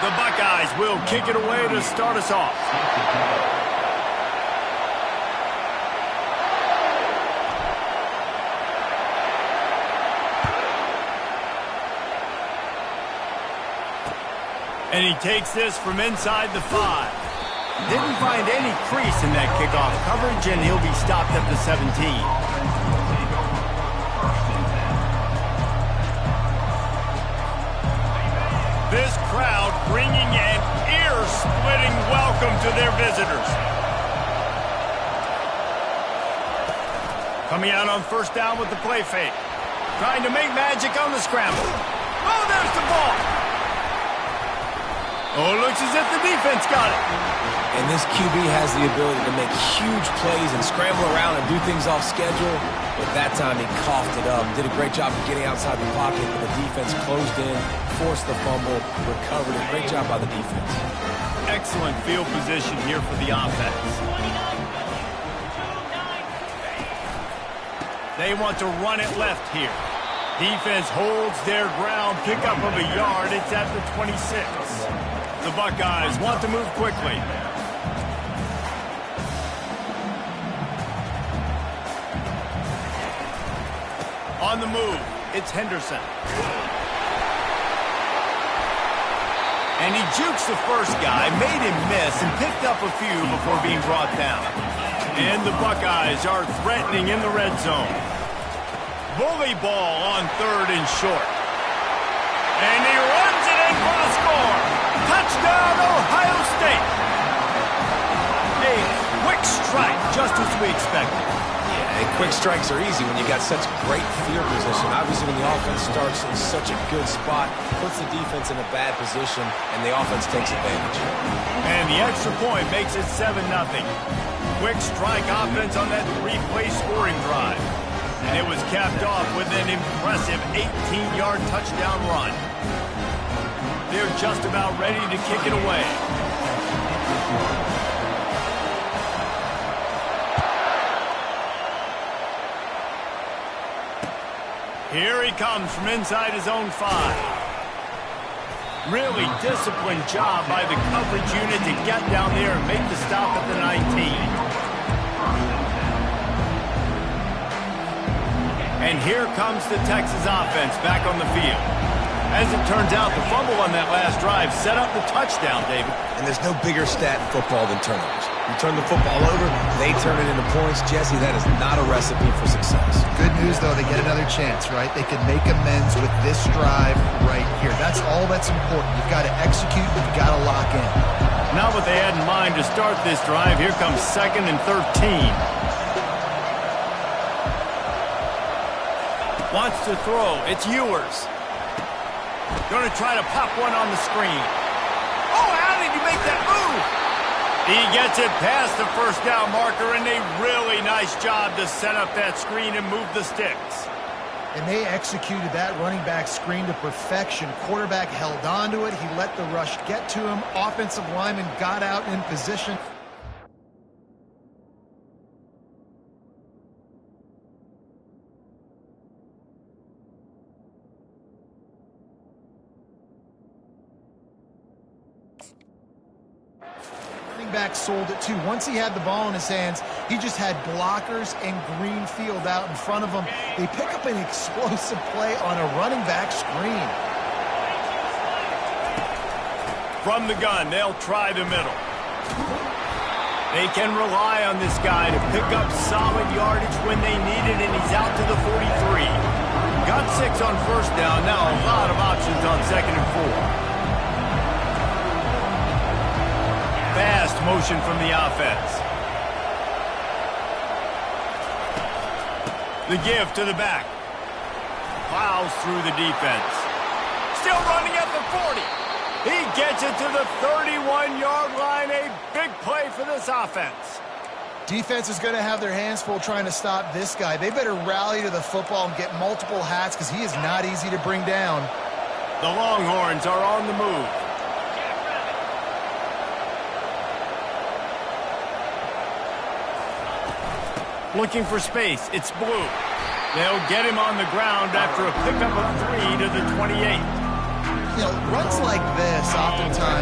The Buckeyes will kick it away to start us off. And he takes this from inside the 5. Didn't find any crease in that kickoff coverage, and he'll be stopped at the 17. This crowd bringing an ear-splitting welcome to their visitors. Coming out on first down with the play fake. Trying to make magic on the scramble. Oh, there's the ball. Oh, it looks as if the defense got it. And this QB has the ability to make huge plays and scramble around and do things off schedule. But that time he coughed it up. Did a great job of getting outside the pocket, but the defense closed in, forced the fumble, recovered it. Great job by the defense. Excellent field position here for the offense. They want to run it left here. Defense holds their ground, pickup of a yard. It's at the 26. The Buckeyes want to move quickly. On the move, it's Henderson. And he jukes the first guy, made him miss, and picked up a few before being brought down. And the Buckeyes are threatening in the red zone. Bully ball on 3rd and short. And he runs it in for a score. Touchdown, Ohio State. A quick strike, just as we expected. Yeah, and quick strikes are easy when you got such great field position. Obviously, when the offense starts in such a good spot, puts the defense in a bad position, and the offense takes advantage. And the extra point makes it 7-0. Quick strike offense on that 3-play scoring drive. And it was capped off with an impressive 18-yard touchdown run. They're just about ready to kick it away. Here he comes from inside his own 5. Really disciplined job by the coverage unit to get down there and make the stop at the 19. And here comes the Texas offense back on the field. As it turns out, the fumble on that last drive set up the touchdown, David. And there's no bigger stat in football than turnovers. You turn the football over, they turn it into points. Jesse, that is not a recipe for success. Good news, though, they get another chance, right? They can make amends with this drive right here. That's all that's important. You've got to execute, you've got to lock in. Not what they had in mind to start this drive. Here comes 2nd and 13. Wants to throw. It's Ewers. Going to try to pop one on the screen. Oh, how did he make that move? He gets it past the first down marker, and a really nice job to set up that screen and move the sticks. And they executed that running back screen to perfection. Quarterback held on to it. He let the rush get to him. Offensive lineman got out in position. Back sold it too. Once he had the ball in his hands, he just had blockers and green field out in front of him. They pick up an explosive play on a running back screen. From the gun, they'll try the middle. They can rely on this guy to pick up solid yardage when they need it, and he's out to the 43. Got 6 on first down. Now a lot of options on 2nd and 4. Fast motion from the offense. The give to the back. Plows through the defense. Still running at the 40. He gets it to the 31-yard line. A big play for this offense. Defense is going to have their hands full trying to stop this guy. They better rally to the football and get multiple hats because he is not easy to bring down. The Longhorns are on the move. Looking for space. It's Blue. They'll get him on the ground after a pickup of 3 to the 28. You know, runs like this oftentimes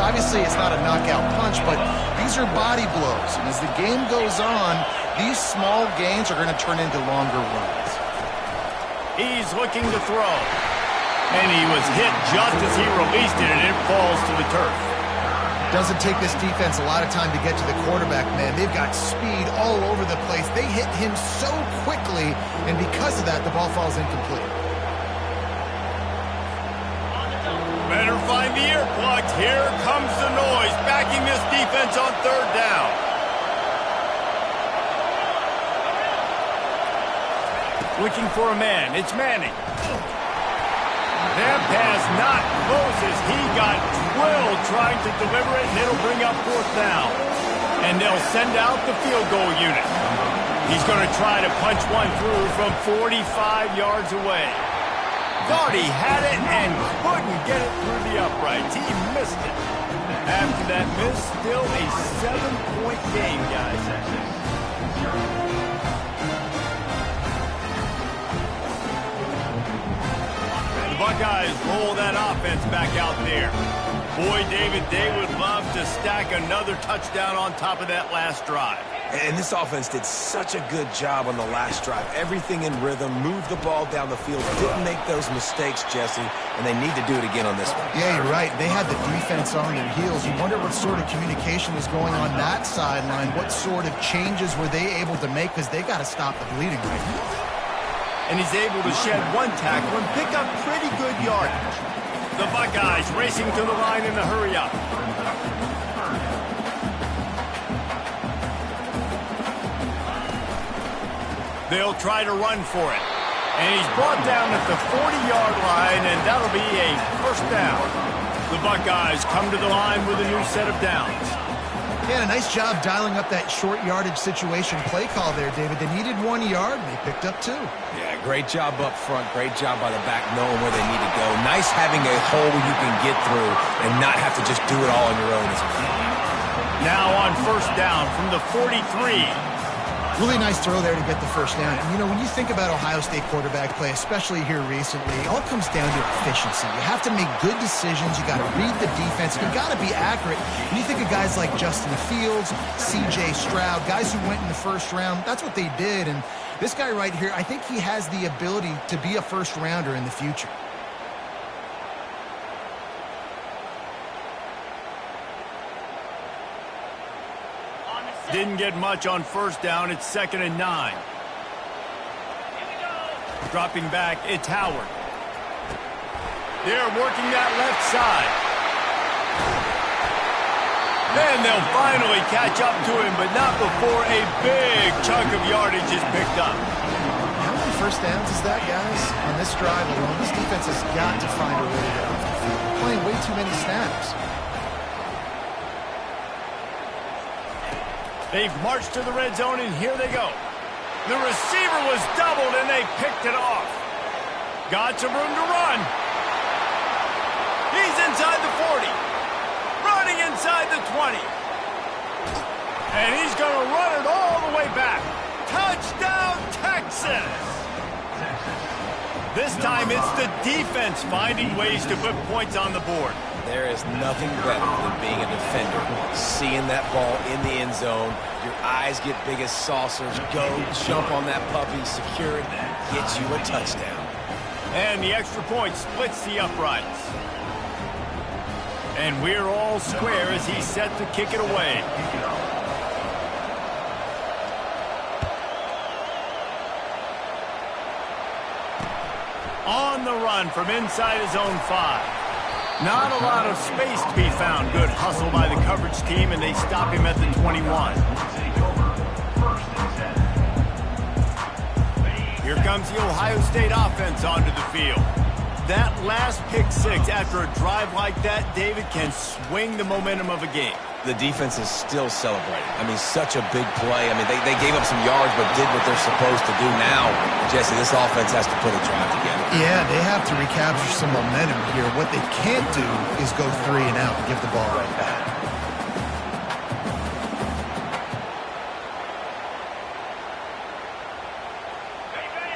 Obviously, it's not a knockout punch, but these are body blows. And as the game goes on, these small gains are going to turn into longer runs. He's looking to throw. And he was hit just as he released it, and it falls to the turf. Doesn't take this defense a lot of time to get to the quarterback, man. They've got speed all over the place. They hit him so quickly, and because of that, the ball falls incomplete. Better find the earplugs. Here comes the noise, backing this defense on third down. Looking for a man. It's Manning. That pass not closes. He got drilled trying to deliver it, and it'll bring up fourth down. And they'll send out the field goal unit. He's going to try to punch one through from 45 yards away. Thought he had it and couldn't get it through the uprights. He missed it. After that miss, still a 7-point game, guys. The Buckeyes roll that offense back out there. Boy, David, they would love to stack another touchdown on top of that last drive. And this offense did such a good job on the last drive. Everything in rhythm, moved the ball down the field, didn't make those mistakes, Jesse, and they need to do it again on this one. Yeah, you're right. They had the defense on their heels. You wonder what sort of communication was going on that sideline. What sort of changes were they able to make, because they got to stop the bleeding right now. And he's able to shed one tackle and pick up pretty good yardage. The Buckeyes racing to the line in the hurry-up. They'll try to run for it. And he's brought down at the 40-yard line, and that'll be a first down. The Buckeyes come to the line with a new set of downs. Yeah, a nice job dialing up that short yardage situation play call there, David. They needed 1 yard, and they picked up 2. Yeah, great job up front. Great job by the back knowing where they need to go. Nice having a hole you can get through and not have to just do it all on your own as well. Now on first down from the 43. Really nice throw there to get the first down. And, you know, when you think about Ohio State quarterback play, especially here recently, it all comes down to efficiency. You have to make good decisions. You got to read the defense. You got to be accurate. When you think of guys like Justin Fields, C.J. Stroud, guys who went in the first round, that's what they did. And this guy right here, I think he has the ability to be a first rounder in the future. Didn't get much on first down. It's 2nd and 9. Dropping back, it's Howard. They're working that left side. And they'll finally catch up to him, but not before a big chunk of yardage is picked up. How many first downs is that, guys? On this drive alone, this defense has got to find a way to get off the field. They're playing way too many snaps. They've marched to the red zone, and here they go. The receiver was doubled, and they picked it off. Got some room to run. He's inside the 40. Running inside the 20. And he's going to run it all the way back. Touchdown, Texas! This time, it's the defense finding ways to put points on the board. There is nothing better than being a defender. Seeing that ball in the end zone, your eyes get big as saucers. Go, jump on that puppy, secure it, get you a touchdown. And the extra point splits the uprights. And we're all square as he's set to kick it away. On the run from inside his own 5. Not a lot of space to be found. Good hustle by the coverage team, and they stop him at the 21. Here comes the Ohio State offense onto the field. That last pick 6 after a drive like that, David, can swing the momentum of a game. The defense is still celebrating. I mean, such a big play. I mean, they gave up some yards but did what they're supposed to do. Now, Jesse, this offense has to put a drive together. Yeah, they have to recapture some momentum here. What they can't do is go 3 and out and give the ball right back.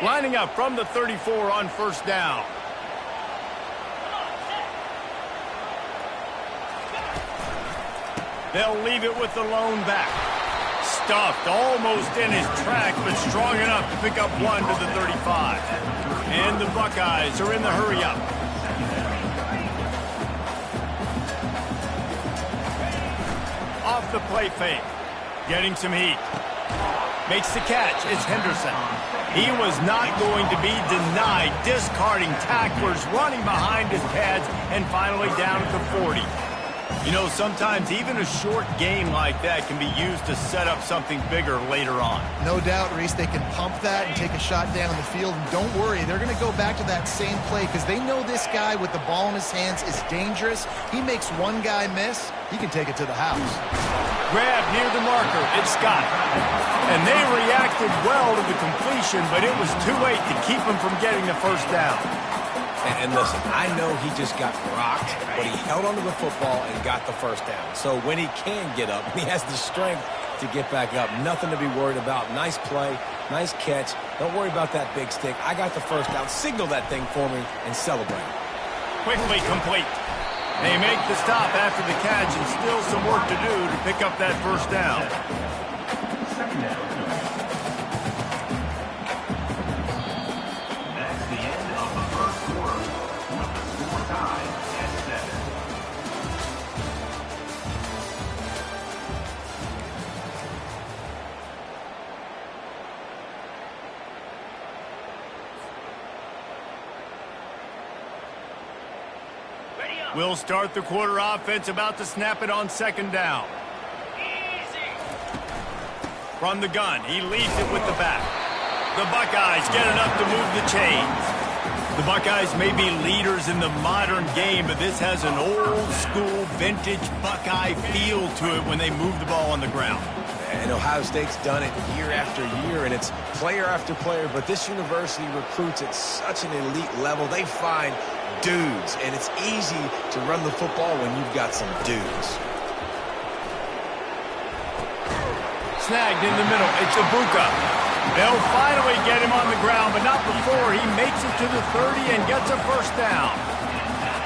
Lining up from the 34 on first down. They'll leave it with the lone back. Stuffed almost in his track, but strong enough to pick up one to the 35. And the Buckeyes are in the hurry-up. Off the play fake. Getting some heat. Makes the catch. It's Henderson. He was not going to be denied, discarding tacklers, running behind his pads, and finally down at the 40. You know, sometimes even a short game like that can be used to set up something bigger later on. No doubt, Reese, they can pump that and take a shot down the field. And don't worry, they're going to go back to that same play because they know this guy with the ball in his hands is dangerous. He makes one guy miss, he can take it to the house. Grab near the marker. It's Scott. And they reacted well to the completion, but it was too late to keep him from getting the first down. And listen, I know he just got rocked, but he held onto the football and got the first down. So when he can get up, he has the strength to get back up. Nothing to be worried about. Nice play, nice catch. Don't worry about that big stick. I got the first down. Signal that thing for me and celebrate. Quickly complete. They make the stop after the catch and still some work to do to pick up that first down. We'll start the quarter offense, about to snap it on second down. From the gun, he leads it with the back. The Buckeyes get enough to move the chains. The Buckeyes may be leaders in the modern game, but this has an old-school, vintage Buckeye feel to it when they move the ball on the ground. And Ohio State's done it year after year, and it's player after player, but this university recruits at such an elite level. They find dudes, and it's easy to run the football when you've got some dudes. Snagged in the middle. It's Ibuka. They'll finally get him on the ground, but not before he makes it to the 30 and gets a first down.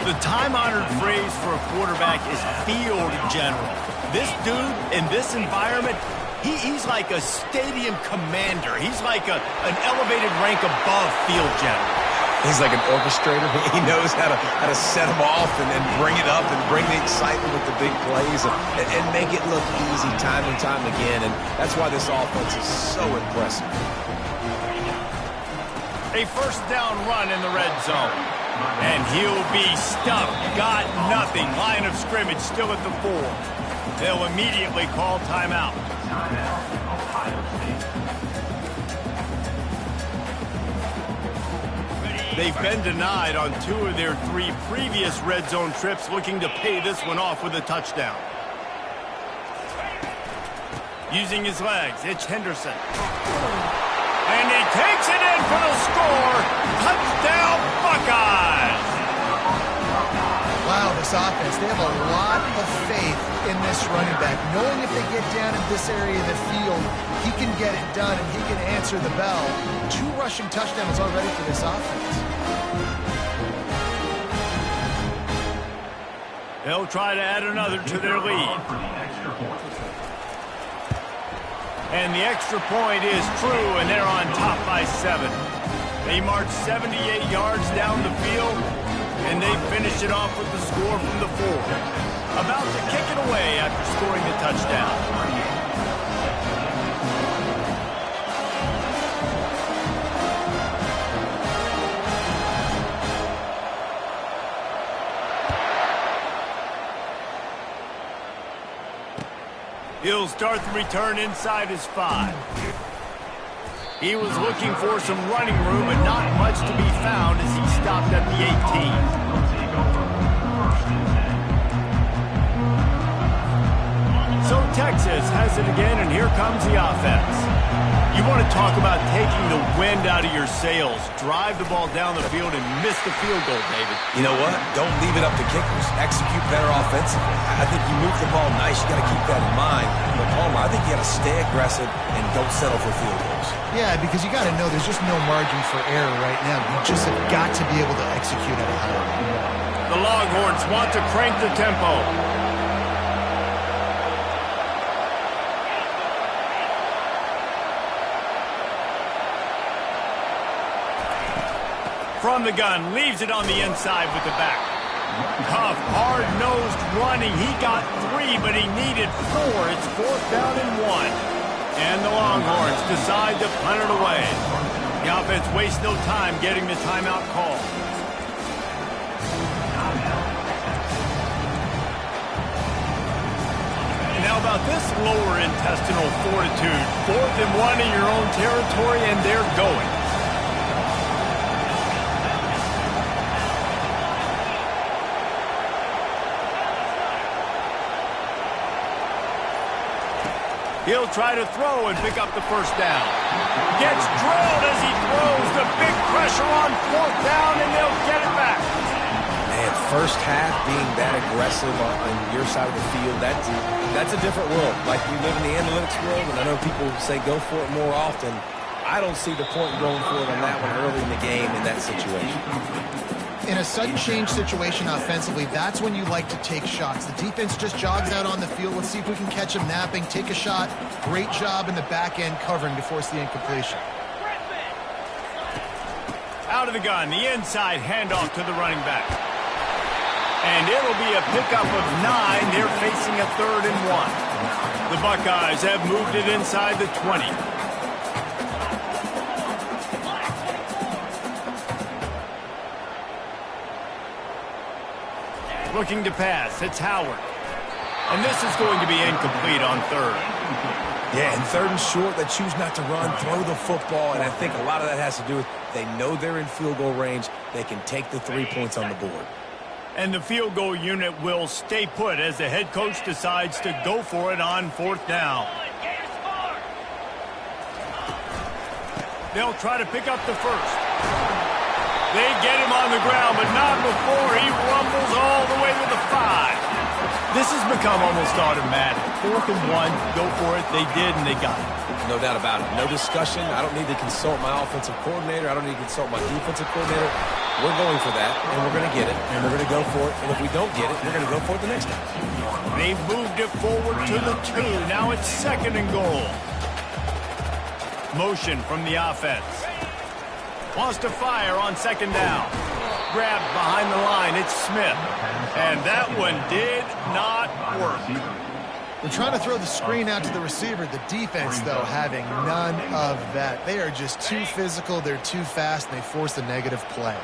The time-honored phrase for a quarterback is field general. This dude in this environment, he's like a stadium commander. He's like an elevated rank above field general. He's like an orchestrator. He knows how to set them off and then bring it up and bring the excitement with the big plays and make it look easy time and time again. And that's why this offense is so impressive. A first down run in the red zone. And he'll be stuffed. Got nothing. Line of scrimmage still at the 4. They'll immediately call timeout. They've been denied on 2 of their 3 previous red zone trips, looking to pay this one off with a touchdown. Using his legs, it's Henderson. And he takes it in for the score. Touchdown, Buckeyes! Wow, this offense, they have a lot of faith in this running back. Knowing if they get down in this area of the field, he can get it done and he can answer the bell. 2 rushing touchdowns already for this offense. They'll try to add another to their lead. And the extra point is true, and they're on top by 7. They march 78 yards down the field, and they finish it off with the score from the 4. About to kick it away after scoring the touchdown. He'll start the return inside his 5. He was looking for some running room, but not much to be found as he stopped at the 18. So Texas has it again, and here comes the offense. You want to talk about taking the wind out of your sails. Drive the ball down the field and miss the field goal, David. You know what? Don't leave it up to kickers. Execute better offensively. I think you move the ball nice. You got to keep that in mind. But Palmer, I think you got to stay aggressive and don't settle for field goals. Yeah, because you got to know there's just no margin for error right now. You just have got to be able to execute at a high level. The Longhorns want to crank the tempo. from the gun, leaves it on the inside with the back. Tough, hard-nosed running. He got 3, but he needed 4. It's 4th down and 1. And the Longhorns decide to punt it away. The offense wastes no time getting the timeout call. Now about this lower intestinal fortitude. 4th and 1 in your own territory, and they're going. He'll try to throw and pick up the first down. Gets drilled as he throws. The big pressure on 4th down, and they'll get it back. Man, first half being that aggressive on your side of the field, that's a different world. Like, we live in the analytics world, and I know people say go for it more often. I don't see the point in going for it on that one early in the game in that situation. In a sudden change situation offensively, that's when you like to take shots. The defense just jogs out on the field. Let's see if we can catch him napping, take a shot. Great job in the back end covering to force the incompletion. Out of the gun, the inside handoff to the running back. And it'll be a pickup of 9. They're facing a 3rd and 1. The Buckeyes have moved it inside the 20. Looking to pass, it's Howard. And this is going to be incomplete on 3rd. Yeah, and 3rd and short, they choose not to run, throw the football, and I think a lot of that has to do with they know they're in field goal range. They can take the 3 points on the board. And the field goal unit will stay put as the head coach decides to go for it on 4th down. They'll try to pick up the first. They get him on the ground, but not before he rumbles all the way to the 5. This has become almost automatic. 4th and 1, go for it. They did, and they got it. No doubt about it. No discussion. I don't need to consult my offensive coordinator. I don't need to consult my defensive coordinator. We're going for that, and we're going to get it, and we're going to go for it. And if we don't get it, we're going to go for it the next time. They've moved it forward to the 2. Now it's 2nd and goal. Motion from the offense. Wants to fire on 2nd down. Grabbed behind the line. It's Smith. And that one did not work. They're trying to throw the screen out to the receiver. The defense, though, having none of that. They are just too physical. They're too fast, and they force a negative play.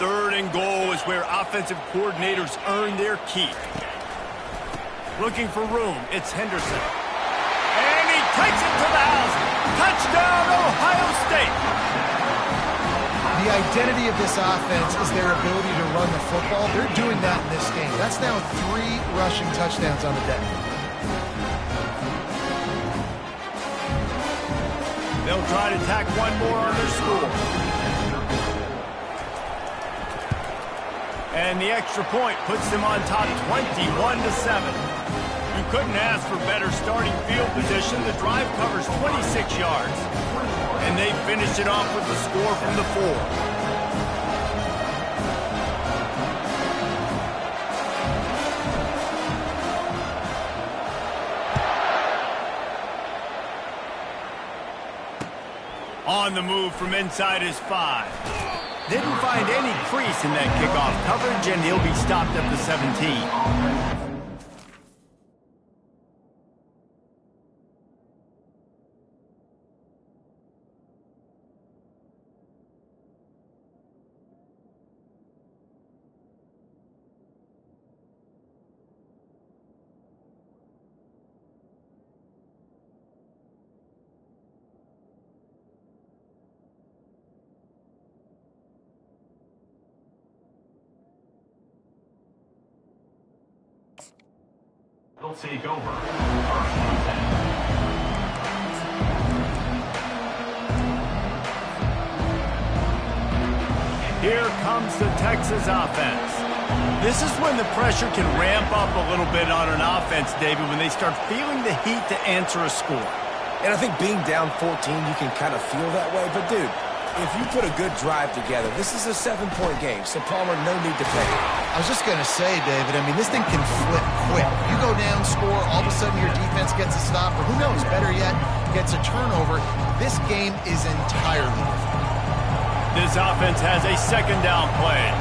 3rd and goal is where offensive coordinators earn their keep. Looking for room. It's Henderson. And he takes it to the house. Touchdown, Ohio State. The identity of this offense is their ability to run the football. They're doing that in this game. That's now 3 rushing touchdowns on the day. They'll try to tack one more on their score. And the extra point puts them on top 21-7. You couldn't ask for better starting field position. The drive covers 26 yards. And they finish it off with the score from the 4. On the move from inside his 5. Didn't find any crease in that kickoff coverage, and he'll be stopped at the 17. They'll take over. First and 10. Here comes the Texas offense. This is when the pressure can ramp up a little bit on an offense, David, when they start feeling the heat to answer a score. And I think being down 14, you can kind of feel that way. But, dude, if you put a good drive together, this is a 7-point game. So, Palmer, no need to panic. I was just going to say, David, I mean, this thing can flip quick. You go down, score, all of a sudden your defense gets a stop, or who knows, better yet, gets a turnover. This game is entirely different. This offense has a second down play.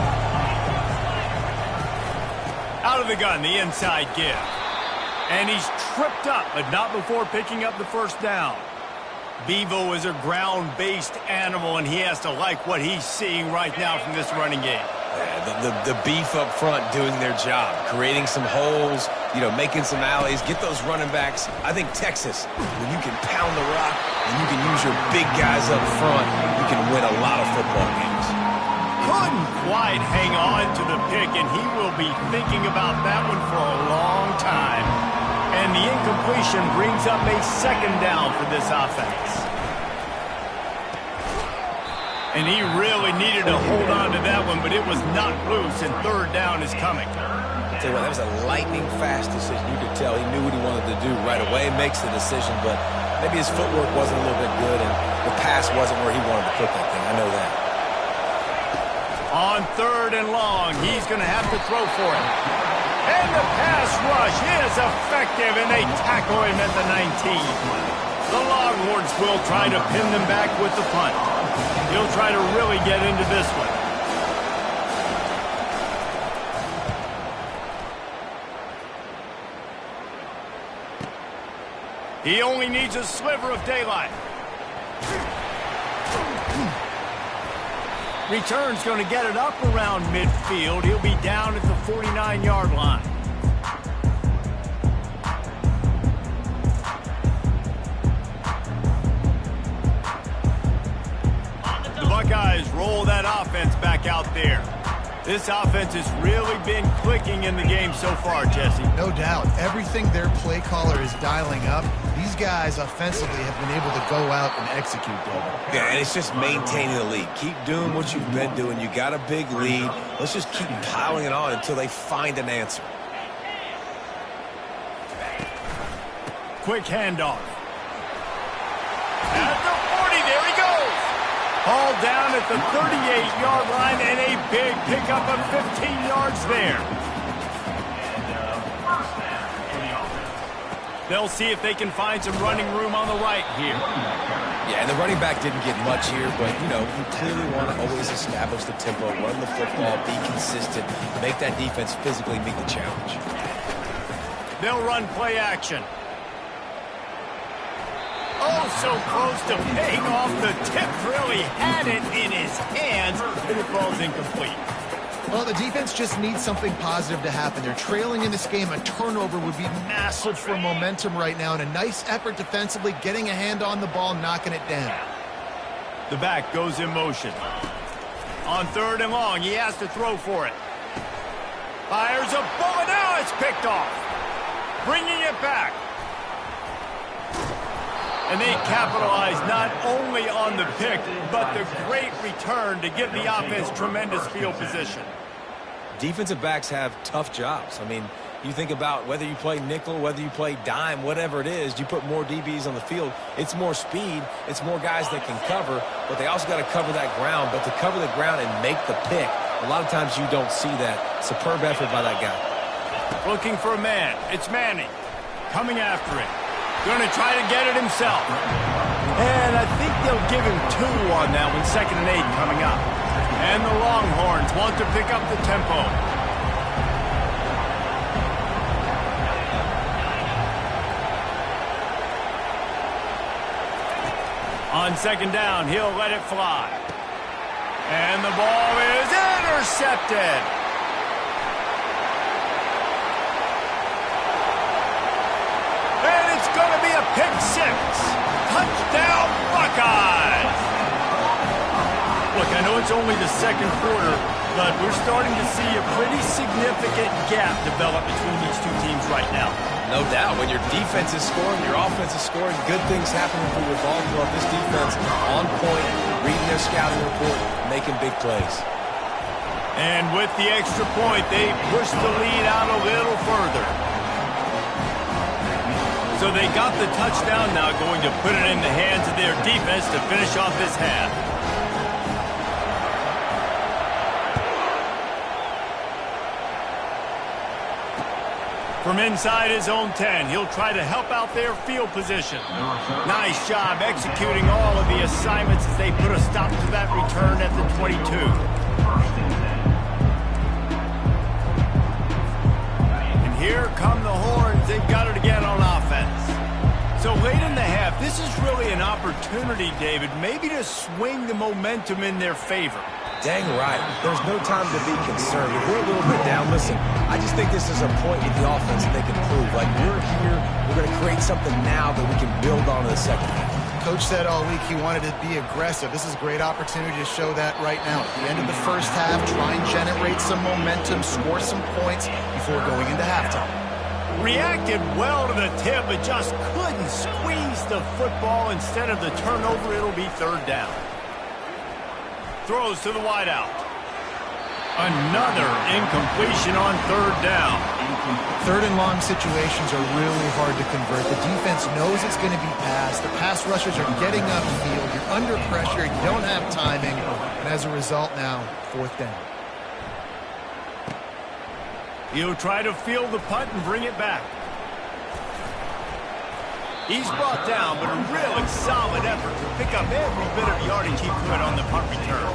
Out of the gun, the inside give. And he's tripped up, but not before picking up the first down. Bevo is a ground-based animal, and he has to like what he's seeing right now from this running game. Yeah, the beef up front doing their job, creating some holes, making some alleys, get those running backs. I think Texas, when you can pound the rock and you can use your big guys up front, you can win a lot of football games. Couldn't quite hang on to the pick, and he will be thinking about that one for a long time. And the incompletion brings up a second down for this offense. And he really needed to hold on to that one, but it was not loose, and third down is coming. I'll tell you what, that was a lightning-fast decision. You could tell he knew what he wanted to do right away, makes the decision, but maybe his footwork wasn't a little bit good, and the pass wasn't where he wanted to put that thing. I know that. On third and long, he's going to have to throw for it. And the pass rush is effective, and they tackle him at the 19. The Longhorns will try to pin them back with the punt. He'll try to really get into this one. He only needs a sliver of daylight. Return's going to get it up around midfield. He'll be down at the 49-yard line. The Buckeyes roll that offense back out there. This offense has really been clicking in the game so far, Jesse. No doubt. Everything their play caller is dialing up, these guys offensively have been able to go out and execute, David. Yeah, and it's just maintaining the lead. Keep doing what you've been doing. You got a big lead. Let's just keep piling it on until they find an answer. Quick handoff. At the 40, there he goes. Hauled down at the 38-yard line, and a big pickup of 15 yards there. They'll see if they can find some running room on the right here. Yeah, and the running back didn't get much here, but, you clearly want to always establish the tempo, run the football, be consistent, make that defense physically meet the challenge. They'll run play action. Oh, so close to paying off. The tip really had it in his hands, and it falls incomplete. Well, the defense just needs something positive to happen. They're trailing in this game. A turnover would be massive for momentum right now, and a nice effort defensively, getting a hand on the ball, knocking it down. The back goes in motion. On third and long, he has to throw for it. Fires a bullet. Now it's picked off. Bringing it back. And they capitalize not only on the pick, but the great return to give the offense tremendous field position. Defensive backs have tough jobs. I mean, you think about whether you play nickel, whether you play dime, whatever it is, you put more DBs on the field. It's more speed. It's more guys that can cover, but they also got to cover that ground. But to cover the ground and make the pick, a lot of times you don't see that. Superb effort by that guy. Looking for a man. It's Manning. Coming after it. Going to try to get it himself. And I think they'll give him 2 on that one. 2nd and 8 coming up. And the Longhorns want to pick up the tempo. On 2nd down, he'll let it fly. And the ball is intercepted. And it's going to be a pick 6. Touchdown, Buckeyes. Look, I know it's only the 2nd quarter, but we're starting to see a pretty significant gap develop between these two teams right now. No doubt. When your defense is scoring, your offense is scoring, good things happening for your ball club. This defense on point, reading their scouting report, making big plays. And with the extra point, they push the lead out a little further. So they got the touchdown now, going to put it in the hands of their defense to finish off this half. From inside his own 10, he'll try to help out their field position. Nice job executing all of the assignments as they put a stop to that return at the 22. And here come the horns. They've got it again on offense. So late in the half, this is really an opportunity, David, maybe to swing the momentum in their favor. Dang right. There's no time to be concerned. If we're a little bit down, listen, I just think this is a point in the offense that they can prove. Like, we're here, we're going to create something now that we can build on in the second half. Coach said all week he wanted to be aggressive. This is a great opportunity to show that right now. At the end of the first half, try and generate some momentum, score some points before going into halftime. Reacted well to the tip, but just couldn't squeeze the football. Instead of the turnover, it'll be third down. Throws to the wideout. Another incompletion on third down. Third and long situations are really hard to convert. The defense knows it's going to be passed. The pass rushers are getting upfield. You're under pressure. You don't have timing. And as a result now, fourth down. He'll try to field the punt and bring it back. He's brought down, but a really solid effort to pick up every bit of yardage he could on the punt return.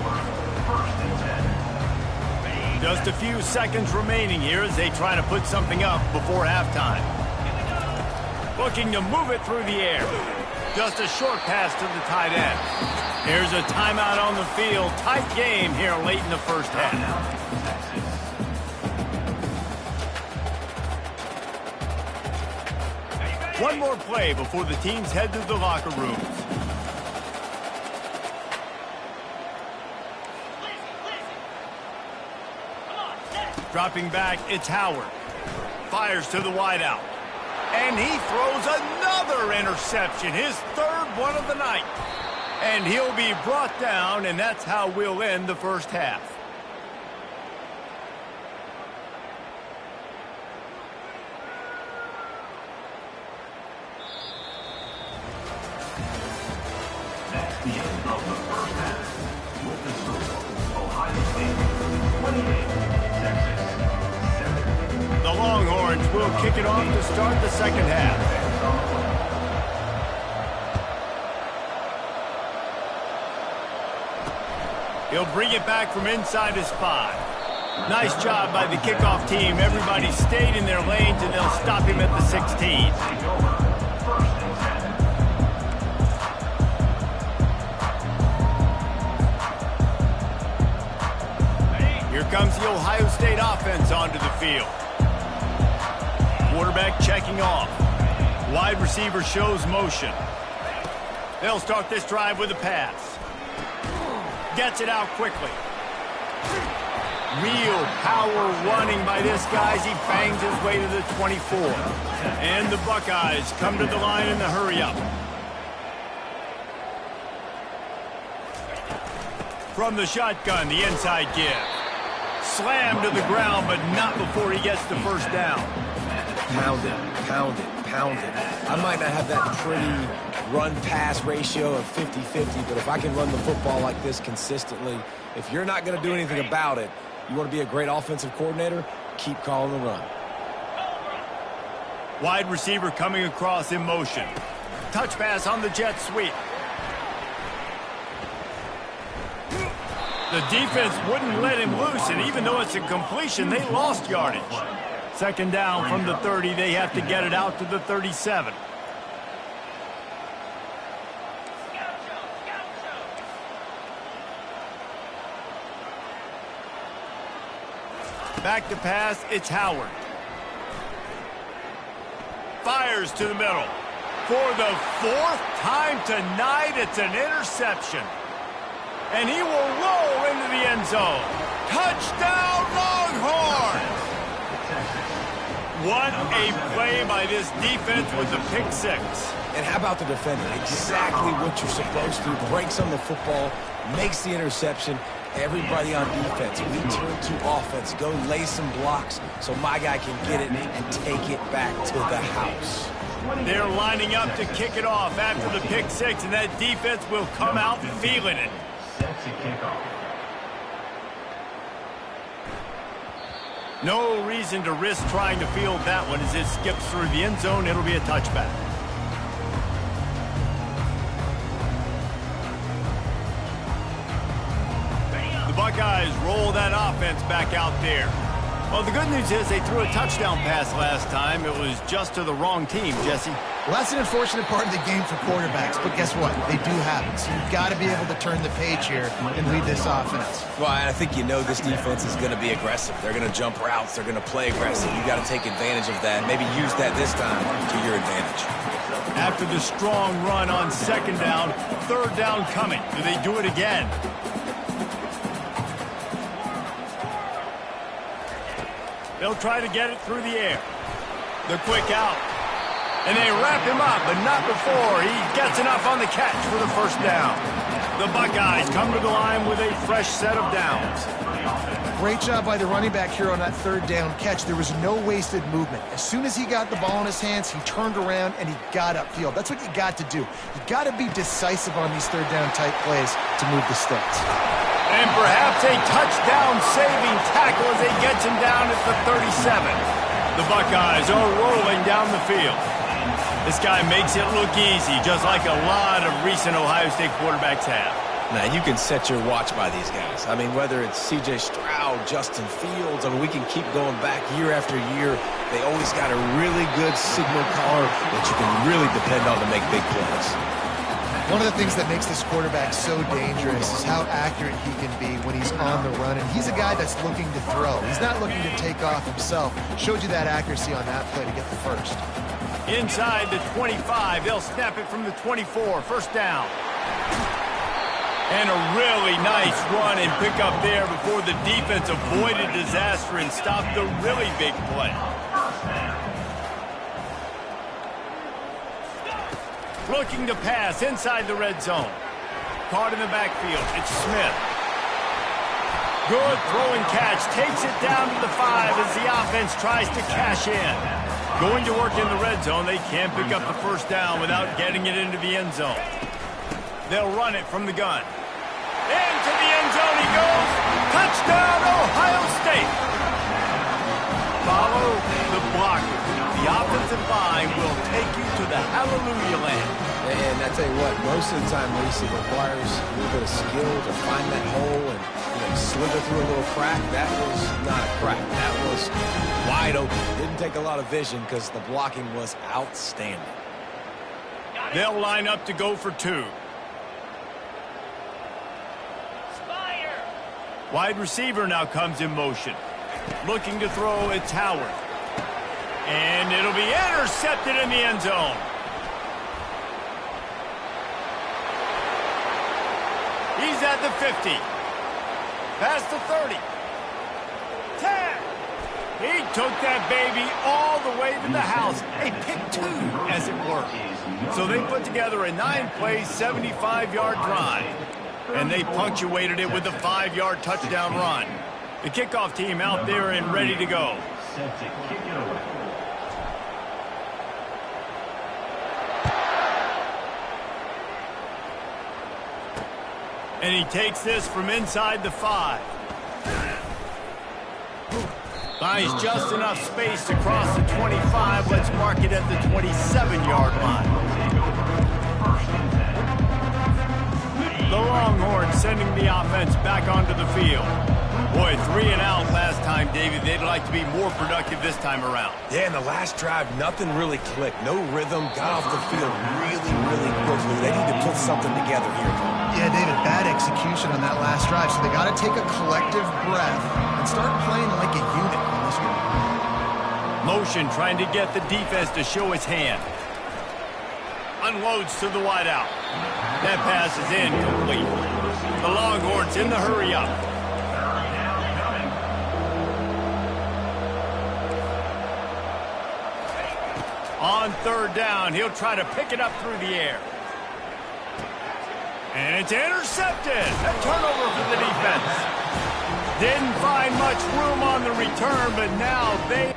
Just a few seconds remaining here as they try to put something up before halftime. Looking to move it through the air. Just a short pass to the tight end. Here's a timeout on the field. Tight game here late in the first half. One more play before the teams head to the locker rooms. Dropping back, it's Howard. Fires to the wideout. And he throws another interception, his third one of the night. And he'll be brought down, and that's how we'll end the first half. The end of the first half. With the score, Ohio State 28, Texas 7. The Longhorns will kick it off to start the second half. He'll bring it back from inside his 5. Nice job by the kickoff team. Everybody stayed in their lanes, and they'll stop him at the 16. Here comes the Ohio State offense onto the field. Quarterback checking off. Wide receiver shows motion. They'll start this drive with a pass. Gets it out quickly. Real power running by this guy as he bangs his way to the 24. And the Buckeyes come to the line in the hurry-up. From the shotgun, the inside give. Slammed to the ground, but not before he gets the first down. Pound it, pound it, pound it. I might not have that pretty run-pass ratio of 50-50, but if I can run the football like this consistently, if you're not going to do anything about it, you want to be a great offensive coordinator, keep calling the run. Wide receiver coming across in motion. Touch pass on the jet sweep. The defense wouldn't let him loose, and even though it's a completion, they lost yardage. Second down from the 30, they have to get it out to the 37. Back to pass, it's Howard. Fires to the middle. For the fourth time tonight, it's an interception. And he will roll into the end zone. Touchdown, Longhorns! What a play by this defense with the pick six. And how about the defender? Exactly what you're supposed to. Breaks on the football, makes the interception. Everybody on defense, we turn to offense. Go lay some blocks so my guy can get it and take it back to the house. They're lining up to kick it off after the pick six, and that defense will come out feeling it. Set to kick off. No reason to risk trying to field that one as it skips through the end zone. It'll be a touchback. The Buckeyes roll that offense back out there. Well, the good news is they threw a touchdown pass last time. It was just to the wrong team, Jesse. Well, that's an unfortunate part of the game for quarterbacks, but guess what? They do have it. So you've got to be able to turn the page here and lead this offense. Well, I think you know this defense is going to be aggressive. They're going to jump routes. They're going to play aggressive. You've got to take advantage of that. Maybe use that this time to your advantage. After the strong run on second down, third down coming. Do they do it again? They'll try to get it through the air. The quick out. And they wrap him up, but not before he gets enough on the catch for the first down. The Buckeyes come to the line with a fresh set of downs. Great job by the running back here on that third down catch. There was no wasted movement. As soon as he got the ball in his hands, he turned around and he got upfield. That's what you got to do. You got to be decisive on these third down type plays to move the sticks. And perhaps a touchdown-saving tackle as he gets him down at the 37. The Buckeyes are rolling down the field. This guy makes it look easy, just like a lot of recent Ohio State quarterbacks have. Now, you can set your watch by these guys. I mean, whether it's C.J. Stroud, Justin Fields, I mean, we can keep going back year after year. They always got a really good signal caller that you can really depend on to make big plays. One of the things that makes this quarterback so dangerous is how accurate he can be when he's on the run. And he's a guy that's looking to throw. He's not looking to take off himself. Showed you that accuracy on that play to get the first. Inside the 25, they'll snap it from the 24. First down. And a really nice run and pick up there before the defense avoided disaster and stopped the really big play. Looking to pass inside the red zone. Caught in the backfield. It's Smith. Good throw and catch. Takes it down to the 5 as the offense tries to cash in. Going to work in the red zone. They can't pick up the first down without getting it into the end zone. They'll run it from the gun. Into the end zone he goes. Touchdown, Ohio State. Follow the blocker. The offensive line will take you to the hallelujah land. And I tell you what, most of the time, Reese, it requires a little bit of skill to find that hole and slither through a little crack. That was not a crack. That was wide open. Didn't take a lot of vision because the blocking was outstanding. They'll line up to go for 2. Wide receiver now comes in motion. Looking to throw, it's Howard. And it'll be intercepted in the end zone. He's at the 50. Past the 30. 10. He took that baby all the way to the house. A pick 2, as it were. So they put together a 9-play, 75-yard drive. And they punctuated it with a 5-yard touchdown run. The kickoff team out there and ready to go. Set to kick it away. And he takes this from inside the 5. Buys just enough space to cross the 25. Let's mark it at the 27-yard line. The Longhorns sending the offense back onto the field. Boy, 3 and out last time, David. They'd like to be more productive this time around. Yeah, in the last drive, nothing really clicked. No rhythm. Got off the field really, really quickly. They need to put something together here. Yeah, David, bad execution on that last drive. So they got to take a collective breath and start playing like a unit on this one. Motion trying to get the defense to show its hand. Unloads to the wideout. That pass is incomplete. The Longhorns in the hurry up. On third down, he'll try to pick it up through the air. And it's intercepted. A turnover for the defense. Didn't find much room on the return, but now they...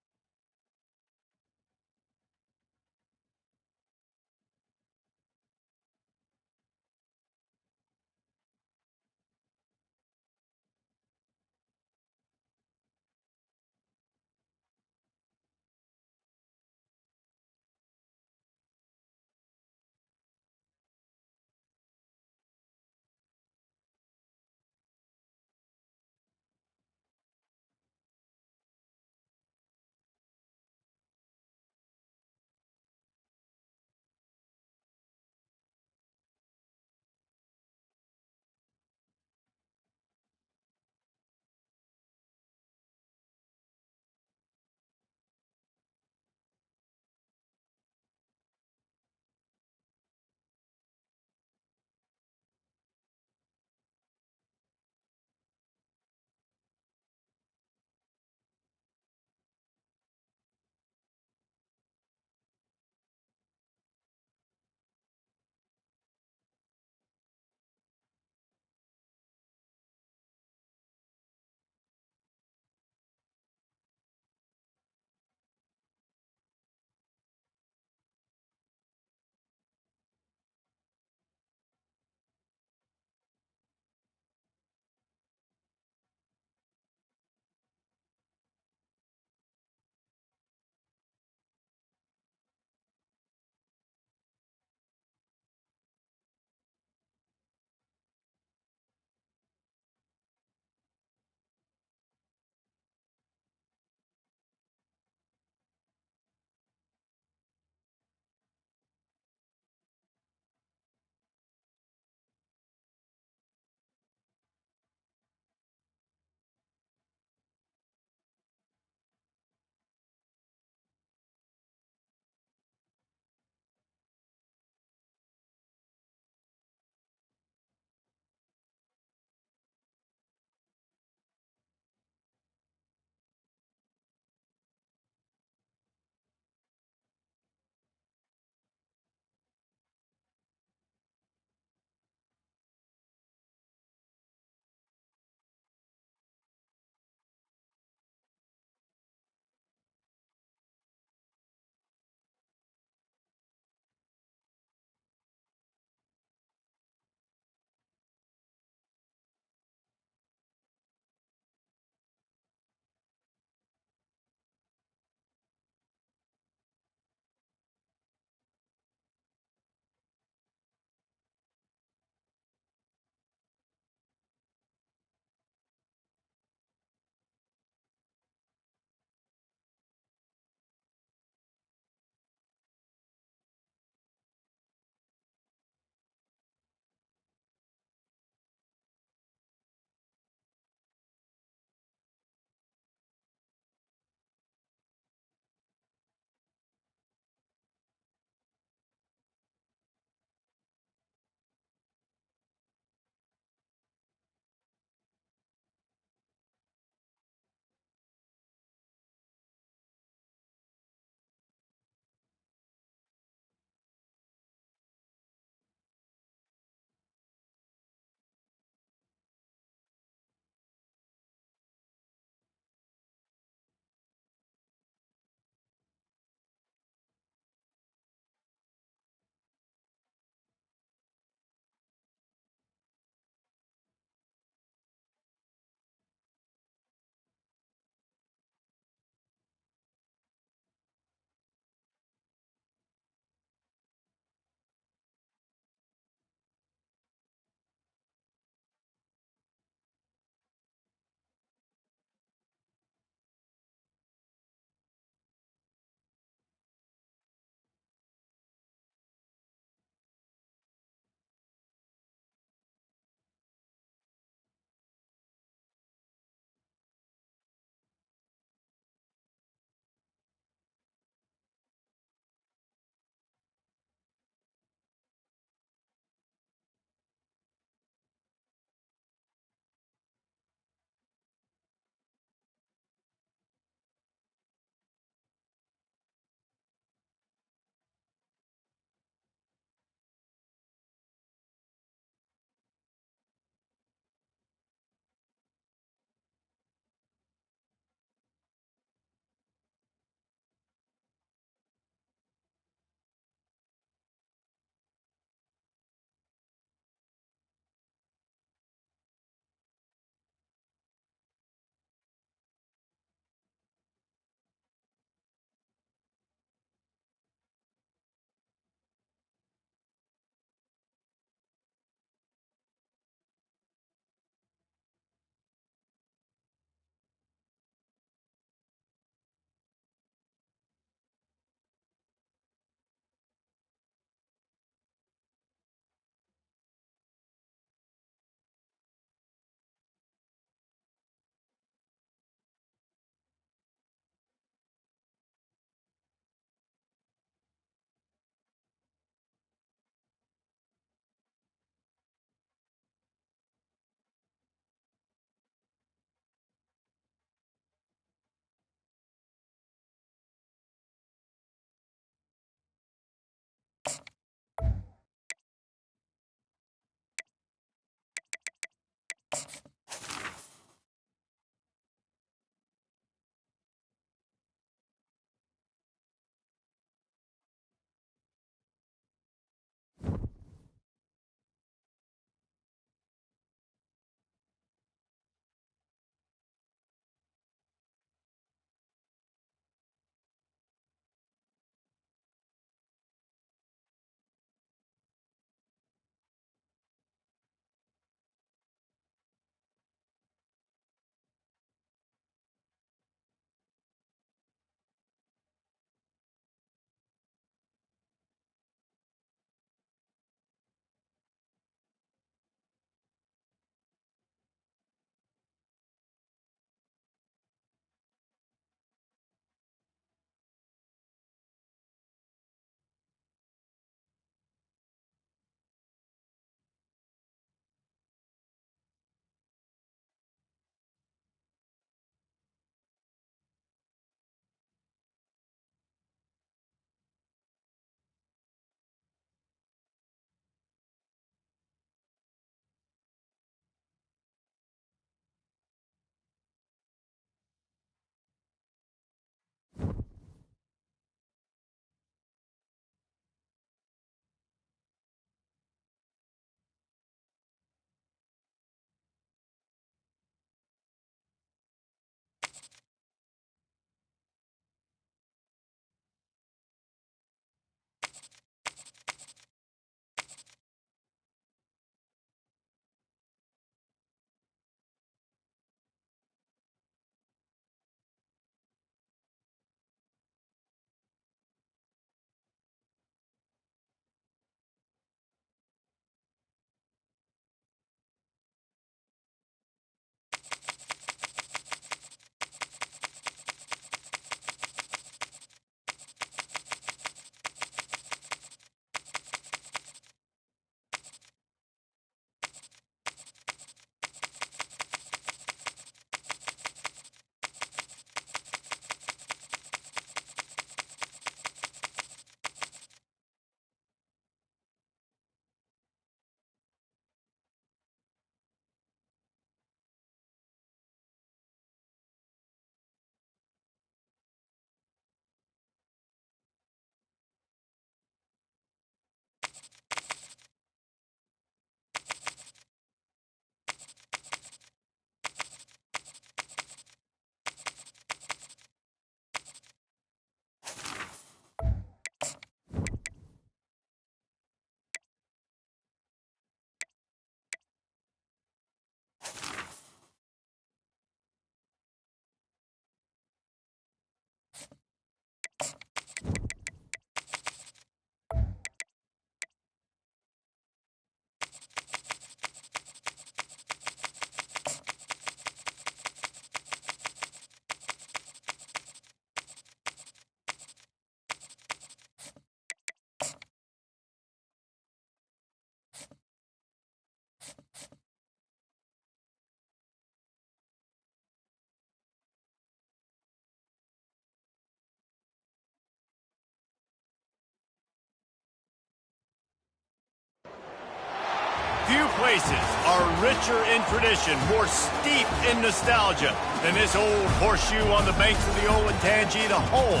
Few places are richer in tradition, more steep in nostalgia than this old horseshoe on the banks of the Olentangy, the home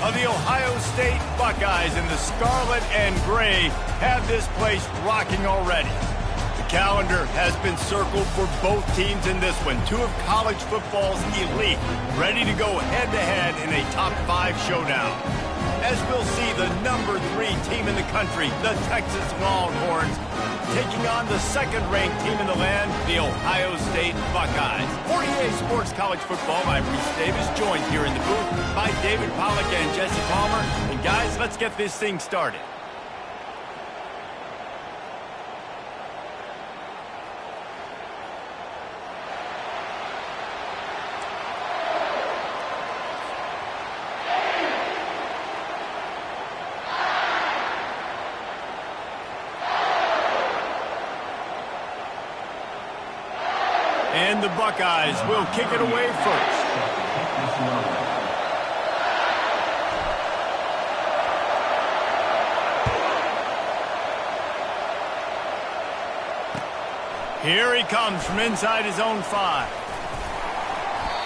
of the Ohio State Buckeyes, and the scarlet and gray have this place rocking already. The calendar has been circled for both teams in this one. Two of college football's elite, ready to go head-to-head in a top-5 showdown. As we'll see the number 3 team in the country, the Texas Longhorns, taking on the second-ranked team in the land, the Ohio State Buckeyes. 48 Sports College Football, I'm Reese Davis, joined here in the booth by David Pollack and Jesse Palmer. And guys, let's get this thing started. And the Buckeyes will kick it away first. Here he comes from inside his own 5.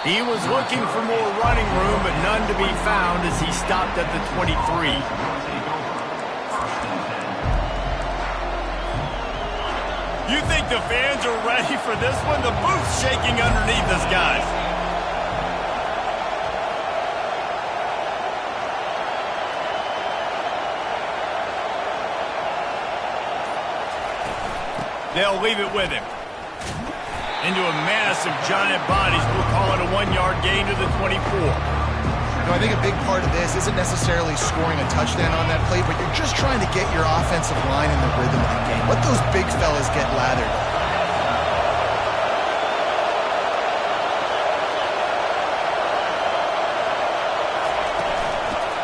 He was looking for more running room, but none to be found as he stopped at the 23. You think the fans are ready for this one? The booth's shaking underneath us, guys. They'll leave it with him. Into a mass of giant bodies. We'll call it a 1-yard gain to the 24. I think a big part of this isn't necessarily scoring a touchdown on that play, but you're just trying to get your offensive line in the rhythm of the game. Let those big fellas get lathered.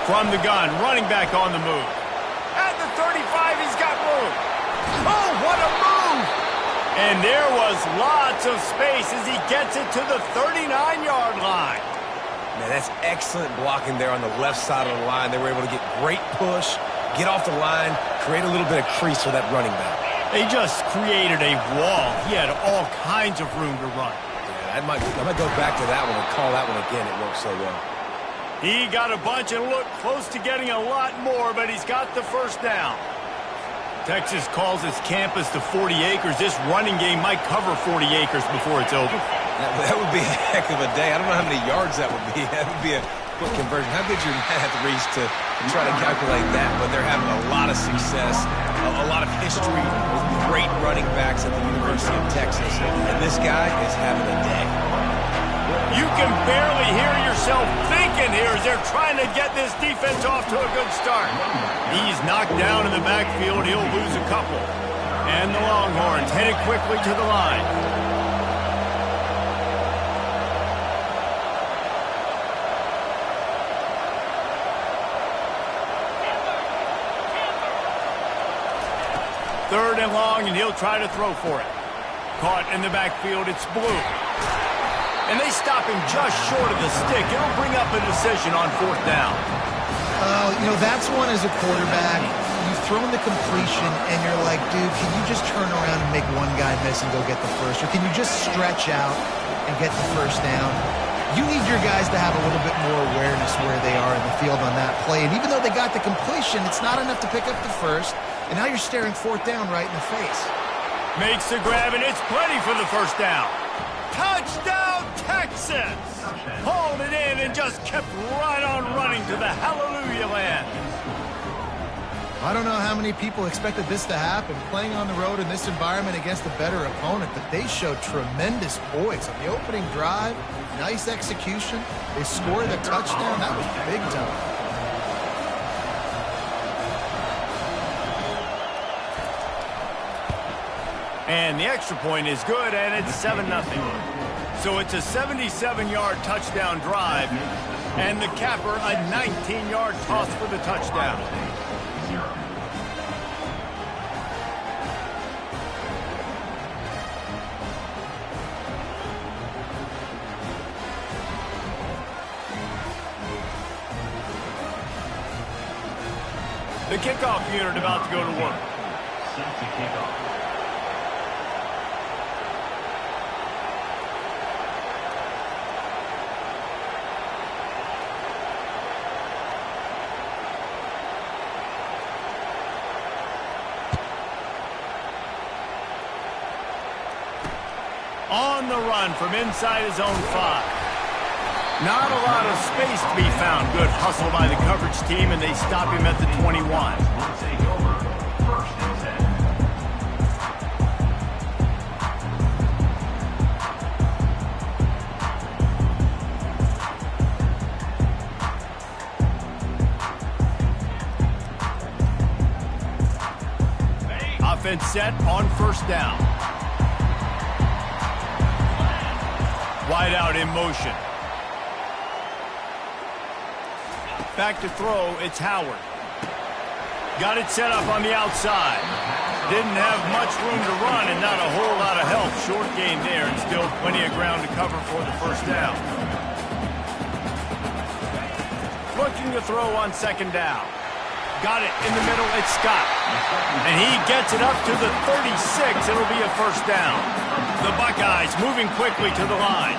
From the gun, running back on the move. At the 35, he's got room. Oh, what a move! And there was lots of space as he gets it to the 39-yard line. Man, that's excellent blocking there on the left side of the line. They were able to get great push, get off the line, create a little bit of crease for that running back. They just created a wall. He had all kinds of room to run. Yeah, I might go back to that one and call that one again. It worked so well. He got a bunch and looked close to getting a lot more, but he's got the first down. Texas calls its campus to 40 acres. This running game might cover 40 acres before it's over. That would be a heck of a day. I don't know how many yards that would be. That would be a quick conversion. How good's your math, Reese, to try to calculate that? But they're having a lot of success, a lot of history with great running backs at the University of Texas. And this guy is having a day. You can barely hear yourself thinking here as they're trying to get this defense off to a good start. He's knocked down in the backfield. He'll lose a couple. And the Longhorns headed quickly to the line. Third and long, and he'll try to throw for it. Caught in the backfield, it's Blue. And they stop him just short of the stick. It'll bring up a decision on 4th down. That's one as a quarterback. You've thrown the completion, and you're like, dude, can you just turn around and make one guy miss and go get the first? Or can you just stretch out and get the first down? You need your guys to have a little bit more awareness where they are in the field on that play. And even though they got the completion, it's not enough to pick up the first. And now you're staring 4th down right in the face. Makes the grab, and it's plenty for the first down. Touchdown, Texas! Hauled it in and just kept right on running to the hallelujah land. I don't know how many people expected this to happen, playing on the road in this environment against a better opponent, but they showed tremendous poise on the opening drive. Nice execution. They scored a touchdown. That was big time. And the extra point is good, and it's 7-0. So it's a 77-yard touchdown drive, and the capper a 19-yard toss for the touchdown. The kickoff unit about to go to work. Set to kick off. On the run from inside his own 5. Not a lot of space to be found. Good hustle by the coverage team, and they stop him at the 21. Will take over. First and 10. Offense set on first down. Wide out in motion. Back to throw, it's Howard. Got it set up on the outside. Didn't have much room to run and not a whole lot of help. Short game there and still plenty of ground to cover for the first down. Looking to throw on second down. Got it in the middle, it's Scott. And he gets it up to the 36. It'll be a first down. The Buckeyes moving quickly to the line.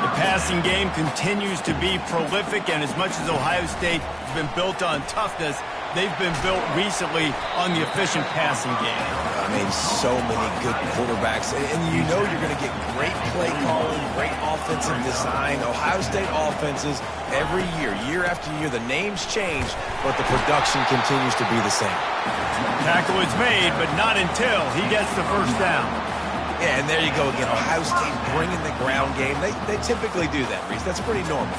The passing game continues to be prolific, and as much as Ohio State has been built on toughness, they've been built recently on the efficient passing game. I mean, so many good quarterbacks, and you know you're going to get great play calling, great offensive design. Ohio State offenses, every year after year, the names change, but the production continues to be the same. Tackle is made, but not until he gets the first down. Yeah, and there you go again. Ohio State bringing the ground game. They typically do that, Reese. That's pretty normal.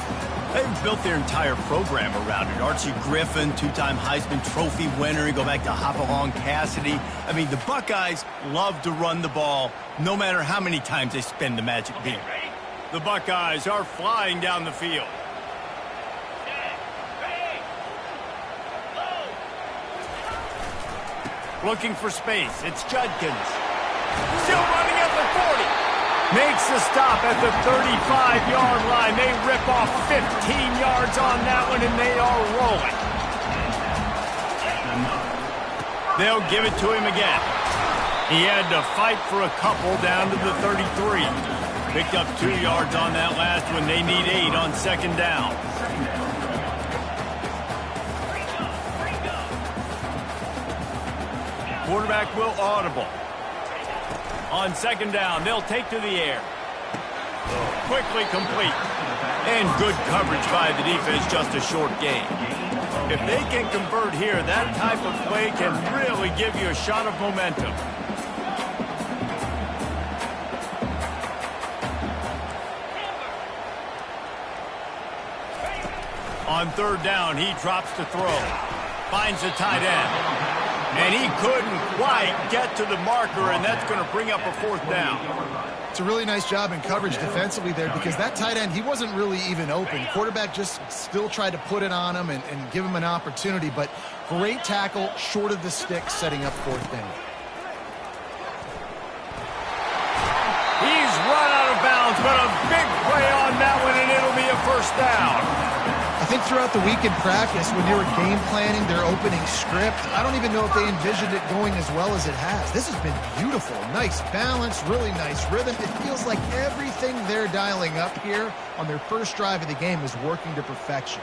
They've built their entire program around it. Archie Griffin, two-time Heisman Trophy winner. You go back to Hopalong Cassidy. I mean, the Buckeyes love to run the ball, no matter how many times they spin the magic beat. The Buckeyes are flying down the field. Looking for space. It's Judkins. Still running at the 40. Makes the stop at the 35-yard line. They rip off 15 yards on that one, and they are rolling. They'll give it to him again. He had to fight for a couple down to the 33. Picked up 2 yards on that last one. They need 8 on second down. Quarterback will audible. On second down, they'll take to the air. Quickly complete. And good coverage by the defense, just a short gain. If they can convert here, that type of play can really give you a shot of momentum. On third down, he drops to throw. Finds the tight end. And he couldn't quite get to the marker, and that's going to bring up a fourth down. It's a really nice job in coverage defensively there because that tight end, he wasn't really even open. Quarterback just still tried to put it on him and give him an opportunity, but great tackle, short of the stick, setting up fourth down. He's run out of bounds, but a big play on that one, and it'll be a first down. I think throughout the week in practice, when they were game planning their opening script, I don't even know if they envisioned it going as well as it has. This has been beautiful. Nice balance, really nice rhythm. It feels like everything they're dialing up here on their first drive of the game is working to perfection.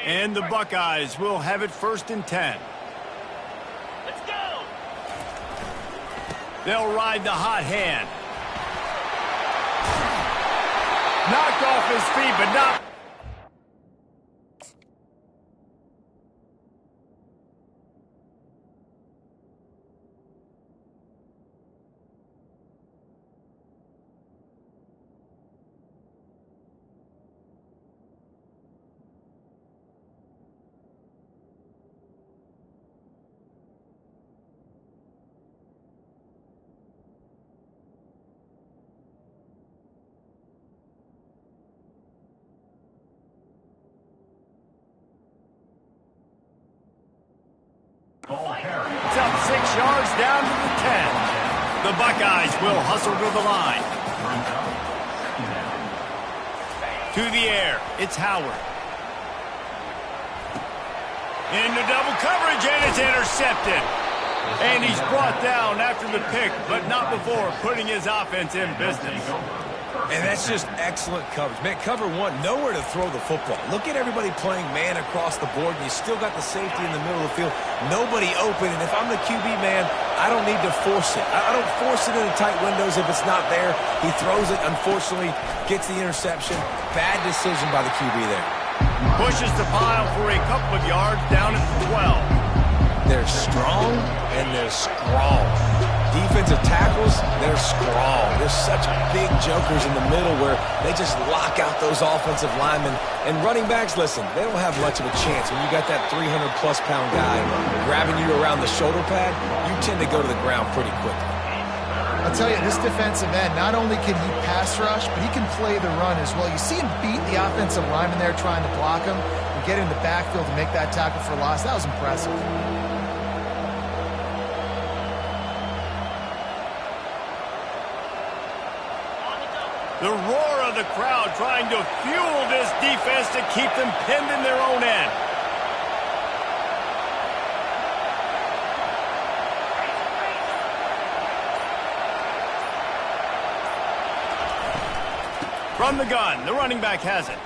And the Buckeyes will have it first and 10. Let's go! They'll ride the hot hand. Knocked off his feet, but not... yards down to the 10. The Buckeyes will hustle to the line. To the air, it's Howard. Into double coverage, and it's intercepted. And he's brought down after the pick, but not before putting his offense in business. And that's just excellent coverage. Man, cover one, nowhere to throw the football. Look at everybody playing man across the board, and you still got the safety in the middle of the field. Nobody open, and if I'm the QB, man, I don't need to force it. I don't force it into tight windows if it's not there. He throws it, unfortunately, gets the interception. Bad decision by the QB there. Pushes the pile for a couple of yards down at the 12. They're strong, and they're strong. Defensive tackles, they're strong. They're such big jokers in the middle where they just lock out those offensive linemen. And running backs, listen, they don't have much of a chance. When you got that 300-plus pound guy grabbing you around the shoulder pad, you tend to go to the ground pretty quickly. I'll tell you, this defensive end, not only can he pass rush, but he can play the run as well. You see him beat the offensive lineman there trying to block him and get in the backfield to make that tackle for loss. That was impressive. The roar of the crowd trying to fuel this defense to keep them pinned in their own end. From the gun, the running back has it.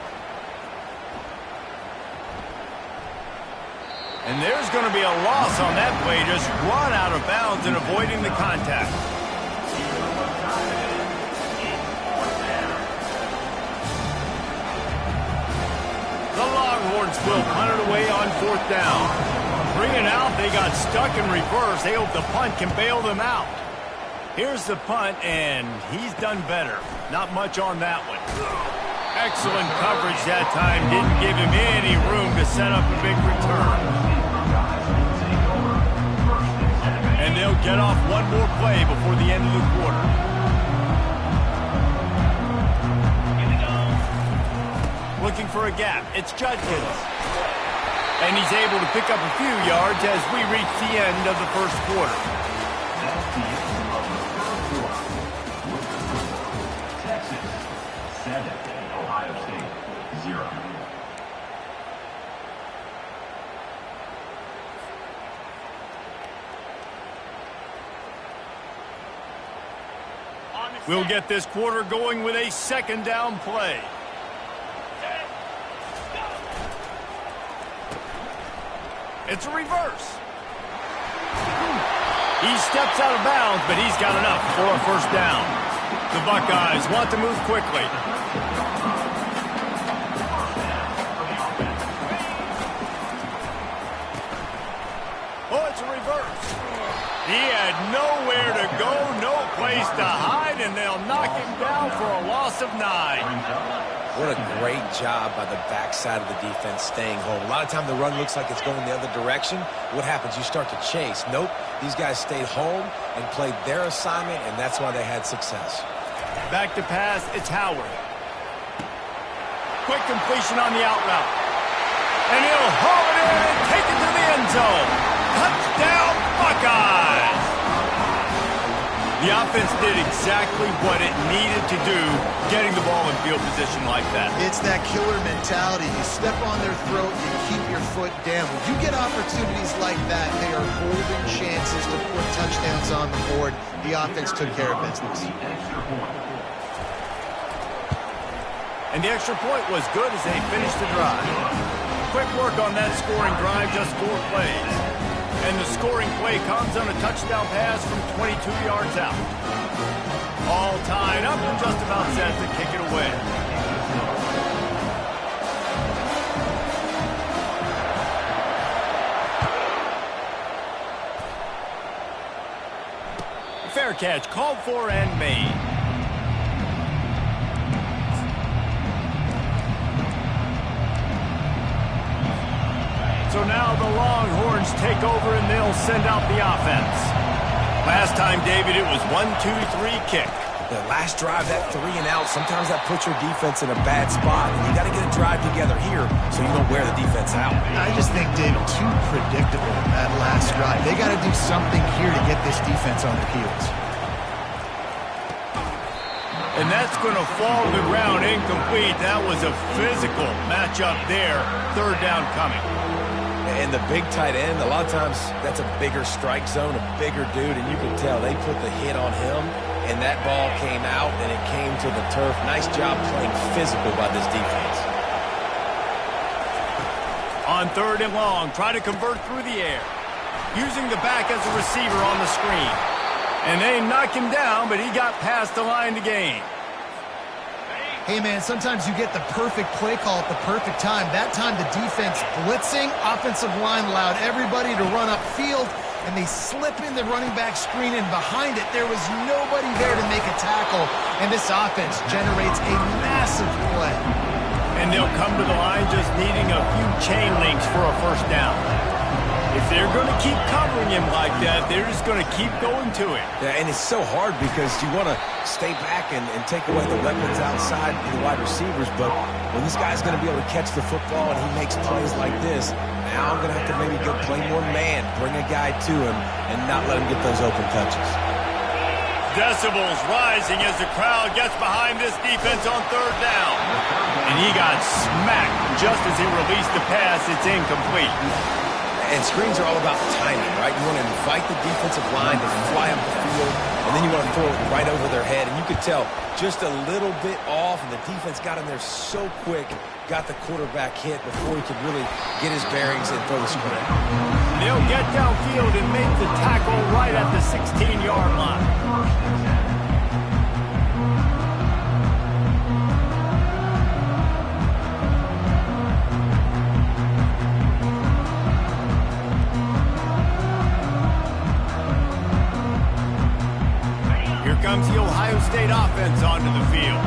And there's going to be a loss on that play, just run out of bounds and avoiding the contact. The Longhorns will punt it away on 4th down. Bringing out, they got stuck in reverse. They hope the punt can bail them out. Here's the punt, and he's done better. Not much on that one. Excellent coverage that time. Didn't give him any room to set up a big return. And they'll get off one more play before the end of the quarter. Looking for a gap. It's Judkins. And he's able to pick up a few yards as we reach the end of the first quarter. That's the end of the third quarter. Texas 7, Ohio State 0. We'll get this quarter going with a 2nd down play. It's a reverse. He steps out of bounds, but he's got enough for a 1st down. The Buckeyes want to move quickly. Oh, it's a reverse. He had nowhere to go, no place to hide, and they'll knock him down for a loss of 9. What a great job by the backside of the defense staying home. A lot of time the run looks like it's going the other direction. What happens? You start to chase. Nope. These guys stayed home and played their assignment, and that's why they had success. Back to pass, it's Howard. Quick completion on the out route. And he'll haul it in and take it to the end zone. Touchdown, Buckeyes! The offense did exactly what it needed to do, getting the ball in field position like that. It's that killer mentality. You step on their throat, you keep your foot down. When you get opportunities like that, they are golden chances to put touchdowns on the board. The offense took care of business. And the extra point was good as they finished the drive. Quick work on that scoring drive, just 4 plays. And the scoring play comes on a touchdown pass from 22 yards out. All tied up and just about set to kick it away. Fair catch called for and made. So now the Longhorns take over and they'll send out the offense. Last time, David, it was 1-2-3 kick. The last drive, that 3 and out, sometimes that puts your defense in a bad spot. You got to get a drive together here so you don't wear the defense out. I just think, Dave, too predictable that last drive. They got to do something here to get this defense on their heels. And that's going to fall to the ground incomplete. That was a physical matchup there. Third down coming. And the big tight end, a lot of times that's a bigger strike zone, a bigger dude, and you can tell they put the hit on him, and that ball came out, and it came to the turf. Nice job playing physical by this defense. On third and long, try to convert through the air. Using the back as a receiver on the screen. And they knock him down, but he got past the line to gain. Hey, man, sometimes you get the perfect play call at the perfect time. That time the defense blitzing, offensive line allowed everybody to run upfield, and they slip in the running back screen, and behind it there was nobody there to make a tackle, and this offense generates a massive play. And they'll come to the line just needing a few chain links for a first down. If they're going to keep covering him like that, they're just going to keep going to it. Yeah, and it's so hard because you want to stay back and take away the weapons outside the wide receivers, but when this guy's going to be able to catch the football and he makes plays like this, now I'm going to have to maybe go play more man, bring a guy to him, and not let him get those open touches. Decibels rising as the crowd gets behind this defense on third down. And he got smacked just as he released the pass. It's incomplete. And screens are all about timing, right? You want to invite the defensive line to fly up the field, and then you want to throw it right over their head. And you could tell just a little bit off, and the defense got in there so quick, got the quarterback hit before he could really get his bearings and throw the screen. They'll get downfield and make the tackle right at the 16-yard line. Comes the Ohio State offense onto the field.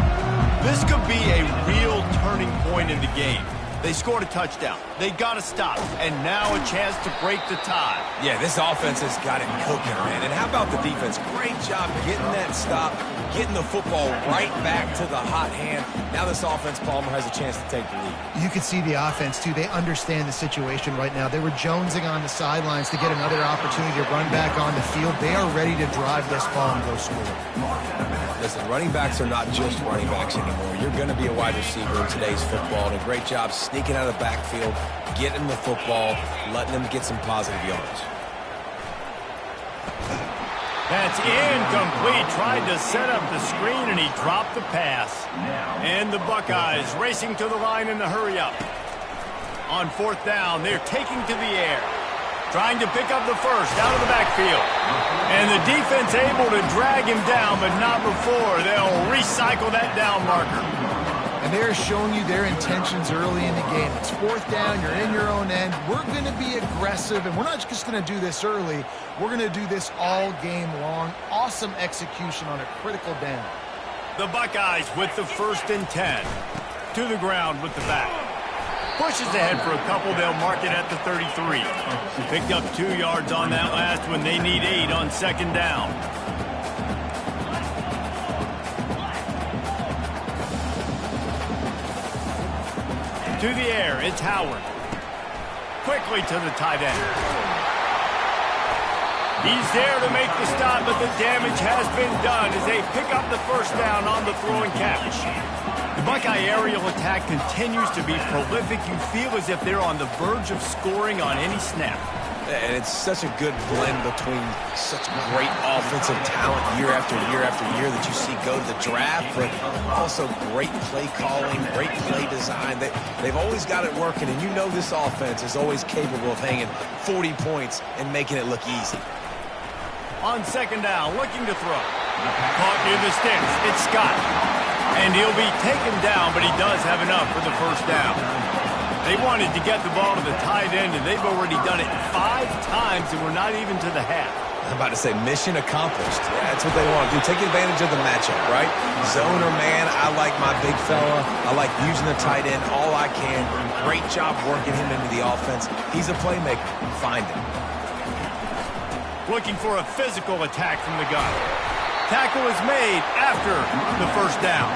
This could be a real turning point in the game. They scored a touchdown. They got to stop. And now a chance to break the tie. Yeah, this offense has got it cooking, man. And how about the defense? Great job getting that stop, getting the football right back to the hot hand. Now this offense, Palmer, has a chance to take the lead. You can see the offense, too. They understand the situation right now. They were jonesing on the sidelines to get another opportunity to run back on the field. They are ready to drive this ball and go score. Listen, running backs are not just running backs anymore. You're going to be a wide receiver in today's football, and a great job sneaking out of the backfield, getting the football, letting them get some positive yards. That's incomplete. Tried to set up the screen, and he dropped the pass. And the Buckeyes racing to the line in the hurry-up. On fourth down, they're taking to the air. Trying to pick up the first out of the backfield. And the defense able to drag him down, but not before. They'll recycle that down marker. And they're showing you their intentions early in the game. It's fourth down, you're in your own end. We're going to be aggressive, and we're not just going to do this early. We're going to do this all game long. Awesome execution on a critical down. The Buckeyes with the 1st and 10. To the ground with the back. Pushes ahead for a couple. They'll mark it at the 33. Picked up 2 yards on that last one. They need 8 on second down. To the air, it's Howard. Quickly to the tight end. He's there to make the stop, but the damage has been done as they pick up the first down on the throw and catch. The Buckeye aerial attack continues to be prolific. You feel as if they're on the verge of scoring on any snap. And it's such a good blend between such great offensive talent year after year after year that you see go to the draft, but also great play calling, great play design. They've always got it working, and you know this offense is always capable of hanging 40 points and making it look easy. On second down, looking to throw. Caught near the sticks. It's Scott. And he'll be taken down, but he does have enough for the first down. They wanted to get the ball to the tight end, and they've already done it 5 times, and we're not even to the half. I'm about to say mission accomplished. Yeah, that's what they want to do. Take advantage of the matchup, right? Zone or man, I like my big fella. I like using the tight end all I can. Great job working him into the offense. He's a playmaker. Find him. Looking for a physical attack from the gun. Tackle is made after the first down.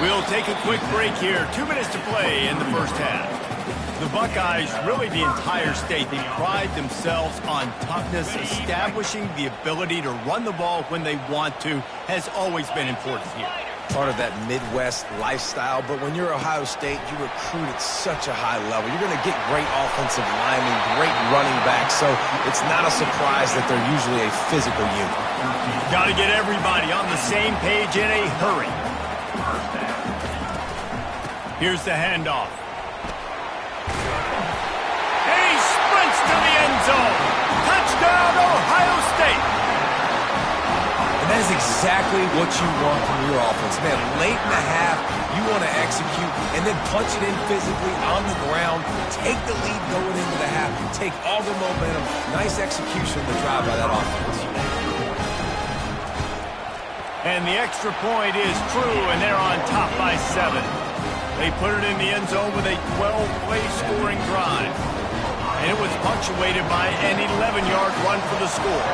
We'll take a quick break here. 2 minutes to play in the first half. The Buckeyes, really the entire state, they pride themselves on toughness. Establishing the ability to run the ball when they want to has always been important here. Part of that Midwest lifestyle, but when you're Ohio State, you recruit at such a high level. You're going to get great offensive linemen, great running backs, so it's not a surprise that they're usually a physical unit. Got to get everybody on the same page in a hurry. Here's the handoff. And he sprints to the end zone. Touchdown, Ohio State. And that is exactly what you want from your offense. Man, late in the half, you want to execute and then punch it in physically on the ground. Take the lead going into the half. You take all the momentum. Nice execution to drive by that offense. And the extra point is true, and they're on top by 7. They put it in the end zone with a 12-play scoring drive. And it was punctuated by an 11-yard run for the score.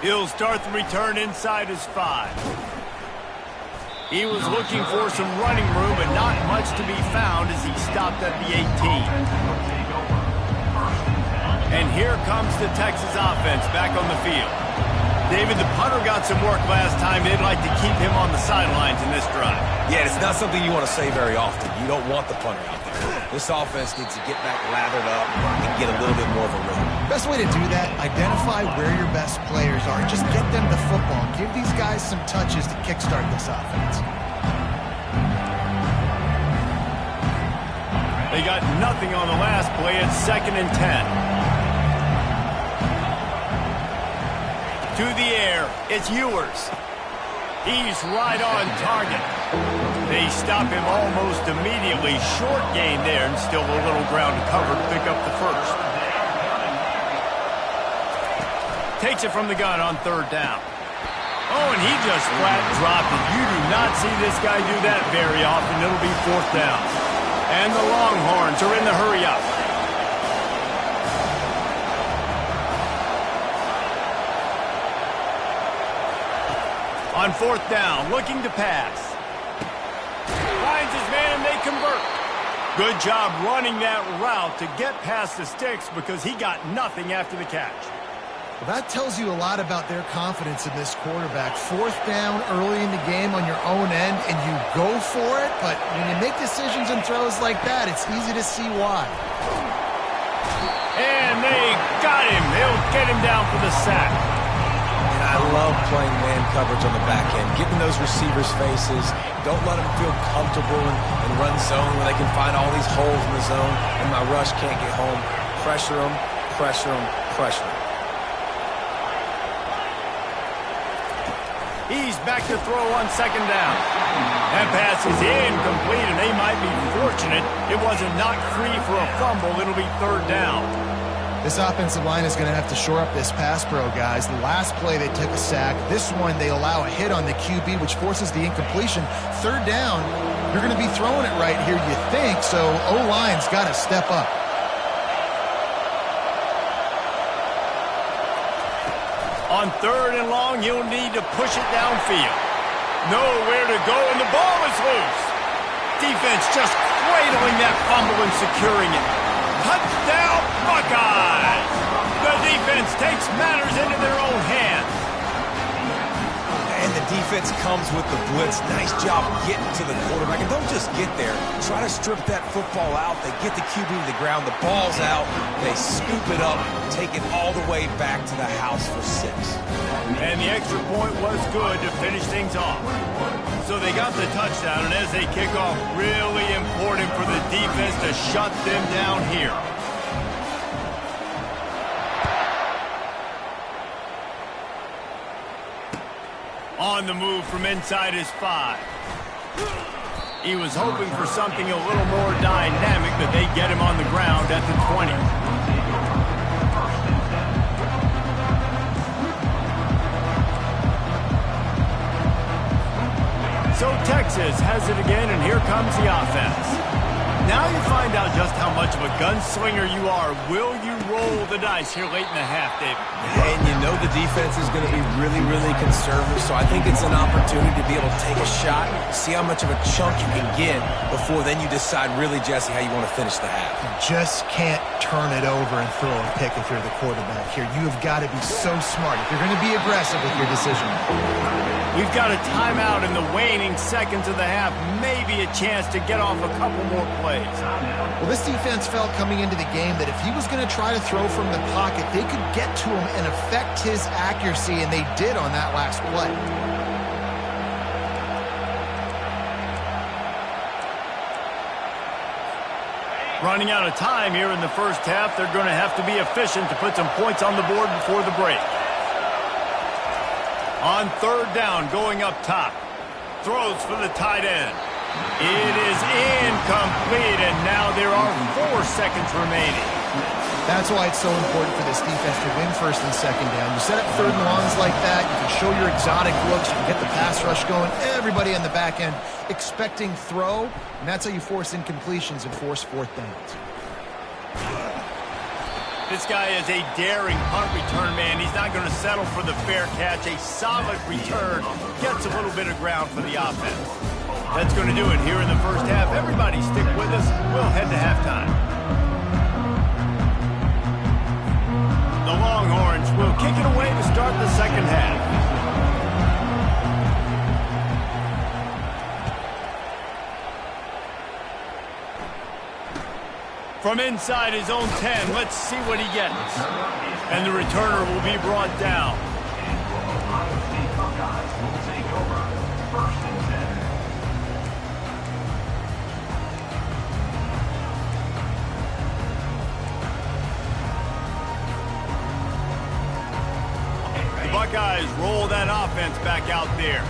He'll start the return inside his 5. He was looking for some running room, but not much to be found as he stopped at the 18. And here comes the Texas offense back on the field. David, the punter got some work last time. They'd like to keep him on the sidelines in this drive. Yeah, it's not something you want to say very often. You don't want the punter out there. This offense needs to get back lathered up and get a little bit more of a rhythm. Best way to do that, identify where your best players are. Just get them the football. Give these guys some touches to kickstart this offense. They got nothing on the last play. It's 2nd and 10. To the air, it's Ewers. He's right on target. They stop him almost immediately. Short gain there, and still a little ground to cover to pick up the first. Takes it from the gun on 3rd down. Oh, and he just flat dropped it. You do not see this guy do that very often. It'll be 4th down. And the Longhorns are in the hurry-up. On 4th down, looking to pass. Finds his man and they convert. Good job running that route to get past the sticks because he got nothing after the catch. Well, that tells you a lot about their confidence in this quarterback. 4th down early in the game on your own end, and you go for it, but when you make decisions and throws like that, it's easy to see why. And they got him. They'll get him down for the sack. I love playing man coverage on the back end, getting those receivers' faces. Don't let them feel comfortable and run zone where they can find all these holes in the zone and my rush can't get home. Pressure them, pressure them, pressure them. He's back to throw on 2nd down. That pass is incomplete, and they might be fortunate it wasn't knocked free for a fumble. It'll be 3rd down. This offensive line is going to have to shore up this pass pro, guys. The last play, they took a sack. This one, they allow a hit on the QB, which forces the incompletion. 3rd down, you're going to be throwing it right here, you think, so O-line's got to step up. On 3rd and long, he'll need to push it downfield. Nowhere to go, and the ball is loose. Defense just cradling that fumble and securing it. Touchdown, Buckeyes! The defense takes matters into their own hands. And the defense comes with the blitz. Nice job getting to the quarterback. And don't just get there. Try to strip that football out. They get the QB to the ground. The ball's out. They scoop it up, take it all the way back to the house for 6. And the extra point was good to finish things off. So they got the touchdown, and as they kick off, really important for the defense to shut them down here. On the move from inside his 5. He was hoping for something a little more dynamic, but they get him on the ground at the 20. So Texas has it again, and here comes the offense. Now you find out just how much of a gunslinger you are. Will you roll the dice here late in the half, David? And you know the defense is going to be really, really conservative, so I think it's an opportunity to be able to take a shot, see how much of a chunk you can get before then you decide really, Jesse, how you want to finish the half. You just can't turn it over and throw a pick if you're the quarterback here. You have got to be so smart if you're going to be aggressive with your decision. We've got a timeout in the waning seconds of the half, maybe a chance to get off a couple more plays. Well, this defense felt coming into the game that if he was going to try to throw from the pocket, they could get to him and affect his accuracy, and they did on that last play. Running out of time here in the first half, they're going to have to be efficient to put some points on the board before the break. On third down, going up top. Throws for the tight end. It is incomplete, and now there are 4 seconds remaining. That's why it's so important for this defense to win first and second down. You set up third and longs like that, you can show your exotic looks, you can get the pass rush going, everybody on the back end expecting throw, and that's how you force incompletions and force fourth downs. This guy is a daring punt return man. He's not going to settle for the fair catch. A solid return. Gets a little bit of ground for the offense. That's going to do it here in the first half. Everybody stick with us. We'll head to halftime. The Longhorns will kick it away to start the second half. From inside his own 10, let's see what he gets. And the returner will be brought down. The Buckeyes roll that offense back out there.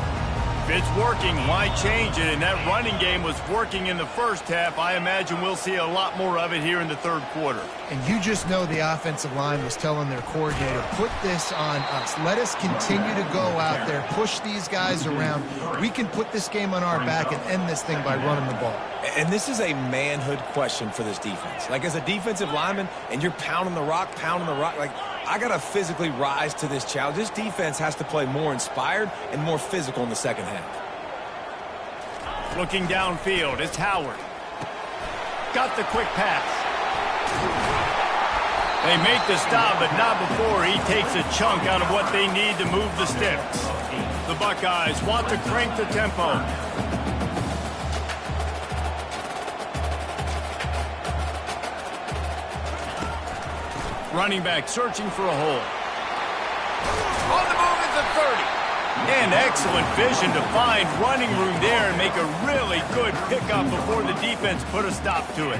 If it's working, why change it? And that running game was working in the first half. I imagine we'll see a lot more of it here in the third quarter. And you just know the offensive line was telling their coordinator, put this on us. Let us continue to go out there, push these guys around. We can put this game on our back and end this thing by running the ball. And this is a manhood question for this defense. Like, as a defensive lineman, and you're pounding the rock, like, I got to physically rise to this challenge. This defense has to play more inspired and more physical in the second half. Looking downfield, it's Howard. Got the quick pass. They make the stop, but not before he takes a chunk out of what they need to move the sticks. The Buckeyes want to crank the tempo. Running back searching for a hole. On the move at the 30. And excellent vision to find running room there and make a really good pickup before the defense put a stop to it.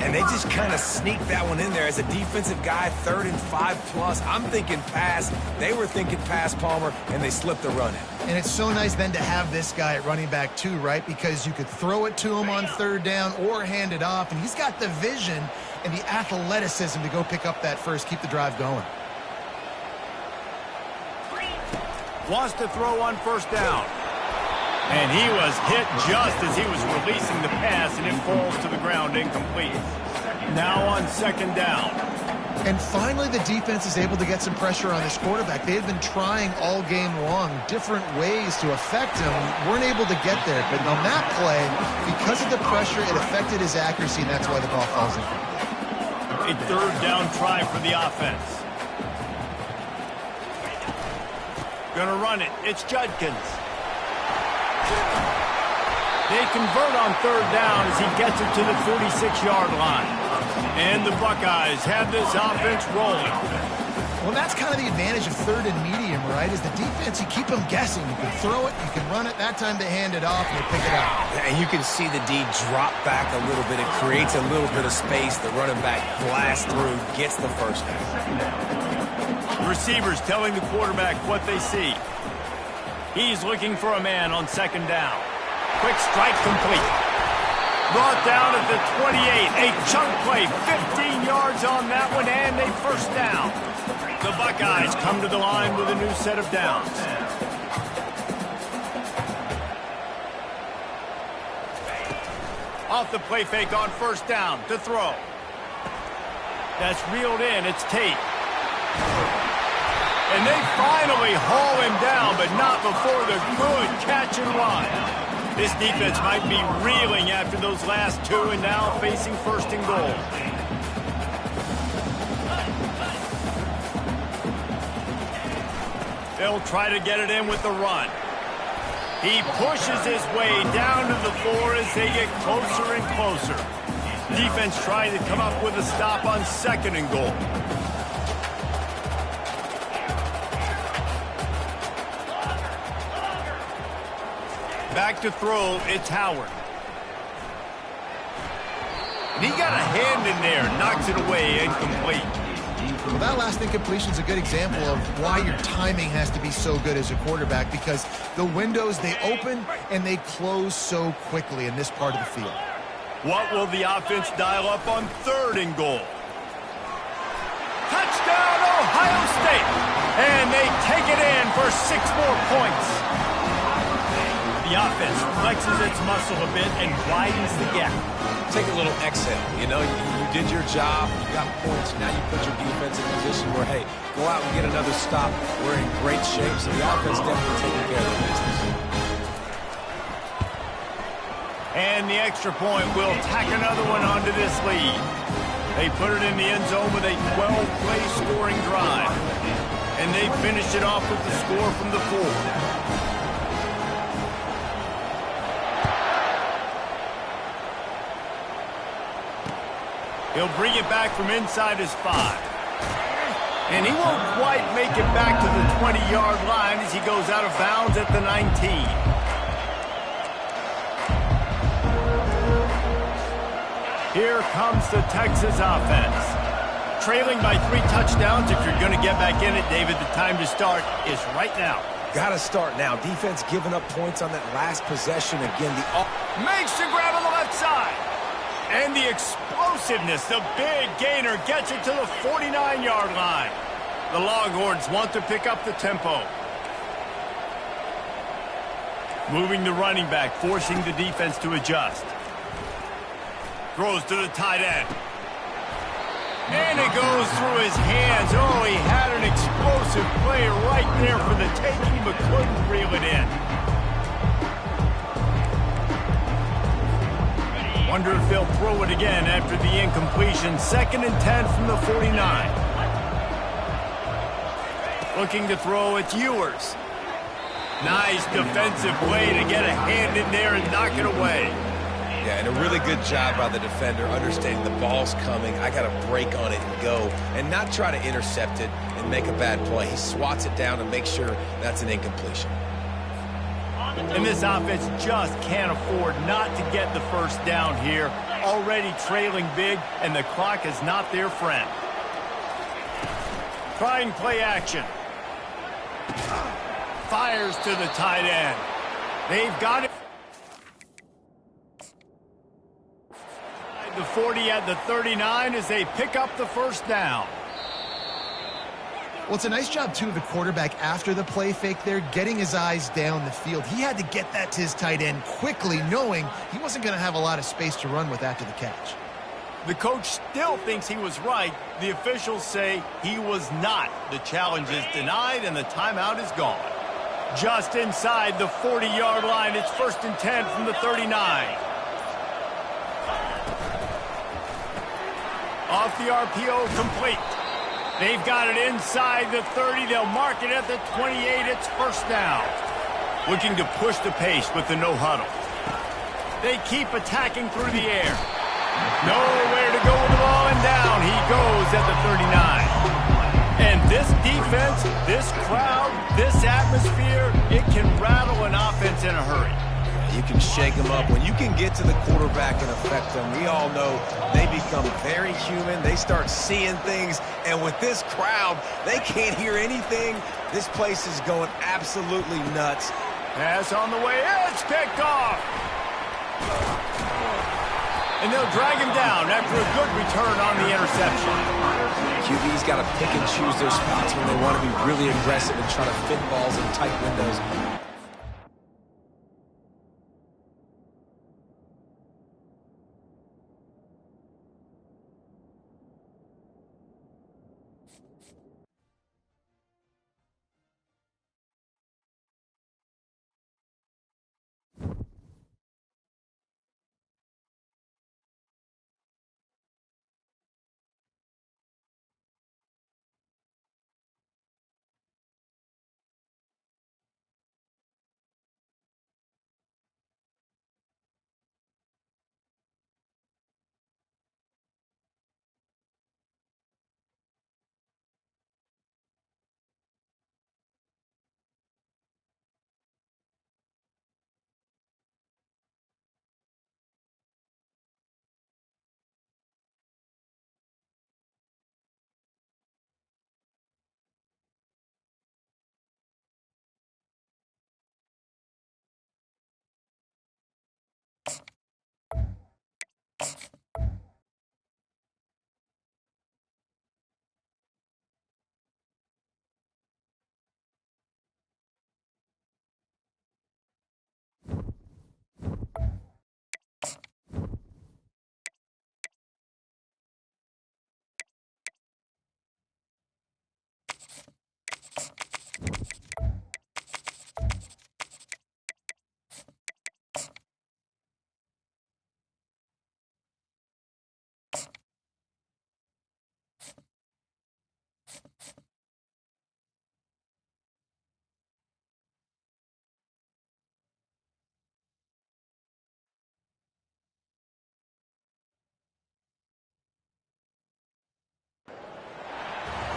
And they just kind of sneaked that one in there. As a defensive guy, 3rd and 5+. I'm thinking pass. They were thinking pass, Palmer, and they slipped the run in. And it's so nice then to have this guy at running back too, right? Because you could throw it to him on third down or hand it off, and he's got the vision and the athleticism to go pick up that first, keep the drive going. Wants to throw on first down. And he was hit just as he was releasing the pass, and it falls to the ground incomplete. Now on second down. And finally the defense is able to get some pressure on this quarterback. They had been trying all game long different ways to affect him. Weren't able to get there. But on that play, because of the pressure, it affected his accuracy, and that's why the ball falls in. A third down try for the offense. Gonna run it. It's Judkins. They convert on third down as he gets it to the 46-yard line. And the Buckeyes have this offense rolling. Well, that's kind of the advantage of third and medium, right? Is the defense, you keep them guessing. You can throw it, you can run it. That time they hand it off and they pick it up. And you can see the D drop back a little bit. It creates a little bit of space. The running back blasts through, gets the first down. Receivers telling the quarterback what they see. He's looking for a man on second down. Quick strike complete. Brought down at the 28. A chunk play, 15 yards on that one, and a first down. The Buckeyes come to the line with a new set of downs. Off the play fake on first down to throw. That's reeled in. It's Tate. And they finally haul him down, but not before the good catch and run. This defense might be reeling after those last two and now facing first and goal. They'll try to get it in with the run. He pushes his way down to the floor as they get closer and closer. Defense trying to come up with a stop on second and goal. Back to throw, it's Howard. And he got a hand in there, knocks it away, incomplete. Well, that last incompletion is a good example of why your timing has to be so good as a quarterback, because the windows, they open and they close so quickly in this part of the field. What will the offense dial up on third and goal? Touchdown, Ohio State! And they take it in for 6 more points. The offense flexes its muscle a bit and widens the gap. Take a little exhale. You know, you did your job, you got points, now you put your defense in a position where, hey, go out and get another stop. We're in great shape, so the offense definitely taking care of the business. And the extra point will tack another one onto this lead. They put it in the end zone with a 12-play scoring drive. And they finished it off with the score from the 4. He'll bring it back from inside his 5. And he won't quite make it back to the 20-yard line as he goes out of bounds at the 19. Here comes the Texas offense. Trailing by 3 touchdowns. If you're going to get back in it, David, the time to start is right now. Got to start now. Defense giving up points on that last possession. Again, makes the grab on the left side. And the explosiveness, the big gainer gets it to the 49-yard line. The Longhorns want to pick up the tempo. Moving the running back, forcing the defense to adjust. Throws to the tight end. And it goes through his hands. Oh, he had an explosive play right there for the taking, but couldn't reel it in. Wonder if they'll throw it again after the incompletion. 2nd and 10 from the 49. Looking to throw, it's Ewers. Nice defensive play to get a hand in there and knock it away. Yeah, and a really good job by the defender, understanding the ball's coming. I got to break on it and go, and not try to intercept it and make a bad play. He swats it down and makes sure that's an incompletion. And this offense just can't afford not to get the first down here. Already trailing big, and the clock is not their friend. Trying play action. Fires to the tight end. They've got it. The 40 at the 39 as they pick up the first down. Well, it's a nice job, too, of the quarterback after the play fake there, getting his eyes down the field. He had to get that to his tight end quickly, knowing he wasn't going to have a lot of space to run with after the catch. The coach still thinks he was right. The officials say he was not. The challenge is denied, and the timeout is gone. Just inside the 40-yard line, it's 1st and 10 from the 39. Off the RPO, complete. They've got it inside the 30. They'll mark it at the 28. It's first down. Looking to push the pace with the no huddle. They keep attacking through the air. Nowhere to go with the ball, and down he goes at the 39. And this defense, this crowd, this atmosphere, it can rattle an offense in a hurry. You can shake them up. When you can get to the quarterback and affect them, we all know they become very human. They start seeing things, and with this crowd, they can't hear anything. This place is going absolutely nuts. Pass on the way. It's picked off. And they'll drag him down after a good return on the interception. QB's got to pick and choose their spots when they want to be really aggressive and try to fit balls in tight windows.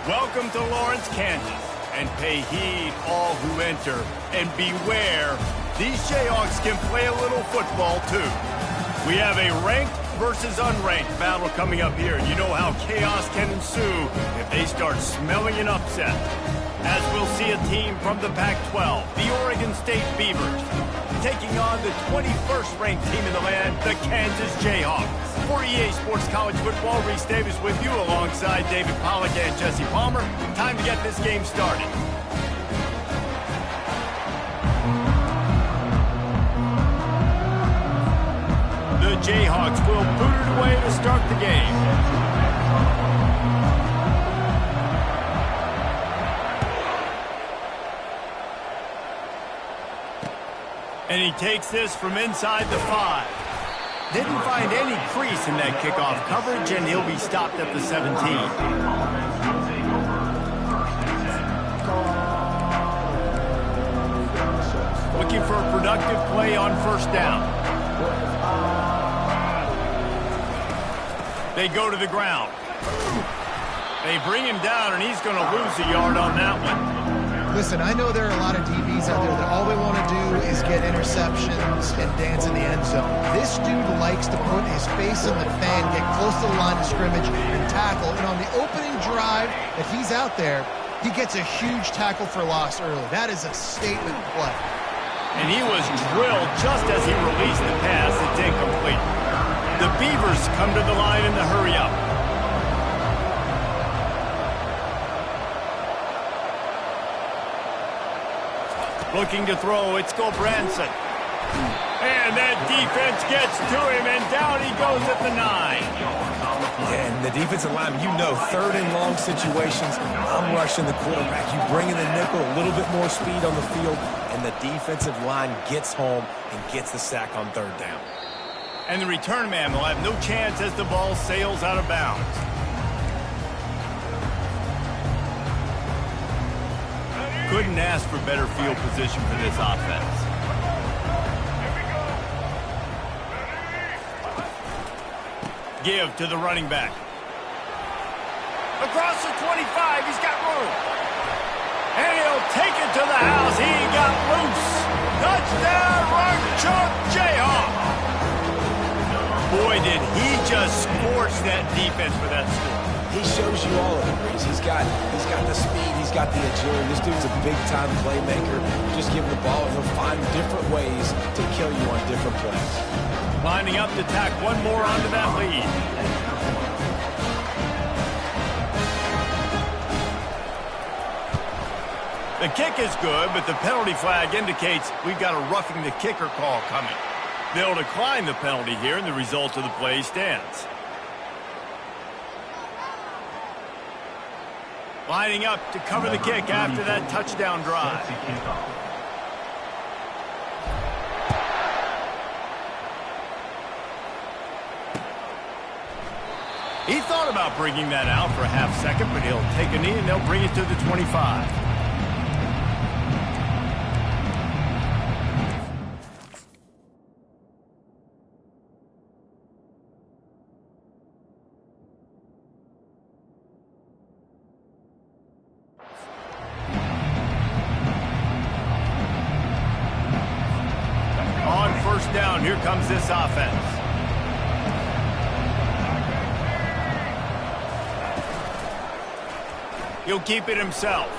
Welcome to Lawrence, Kansas, and pay heed all who enter, and beware, these Jayhawks can play a little football too. We have a ranked versus unranked battle coming up here, and you know how chaos can ensue if they start smelling an upset. As we'll see a team from the Pac-12, the Oregon State Beavers, taking on the 21st ranked team in the land, the Kansas Jayhawks. For EA Sports College Football, Reese Davis with you alongside David Pollack and Jesse Palmer. Time to get this game started. The Jayhawks will boot it away to start the game. And he takes this from inside the 5. Didn't find any crease in that kickoff coverage, and he'll be stopped at the 17. Looking for a productive play on first down. They go to the ground. They bring him down, and he's going to lose a yard on that one. Listen, I know there are a lot of DBs out there that all they want to do is get interceptions and dance in the end zone. This dude likes to put his face in the fan, get close to the line of scrimmage, and tackle. And on the opening drive, if he's out there, he gets a huge tackle for loss early. That is a statement play. And he was drilled just as he released the pass. It's incomplete. The Beavers come to the line in the hurry-up. Looking to throw, it's Gulbranson. And that defense gets to him, and down he goes at the 9. Yeah, and the defensive line, you know, third and long situations, I'm rushing the quarterback. You bring in the nickel, a little bit more speed on the field, and the defensive line gets home and gets the sack on third down. And the return man will have no chance as the ball sails out of bounds. Couldn't ask for better field position for this offense. Give to the running back. Across the 25, he's got room. And he'll take it to the house. He got loose. Touchdown, Rock Jayhawk. Boy, did he just scorch that defense for that score. He shows you all of it, Reese. He's got the speed, he's got the agility. This dude's a big-time playmaker. Just give him the ball, and he'll find different ways to kill you on different plays. Lining up to tack one more onto that lead. The kick is good, but the penalty flag indicates we've got a roughing the kicker call coming. They'll decline the penalty here, and the result of the play stands. Lining up to cover the kick after that touchdown drive. He thought about bringing that out for a half second, but he'll take a knee and they'll bring it to the 25. On first down, here comes this offense. He'll keep it himself.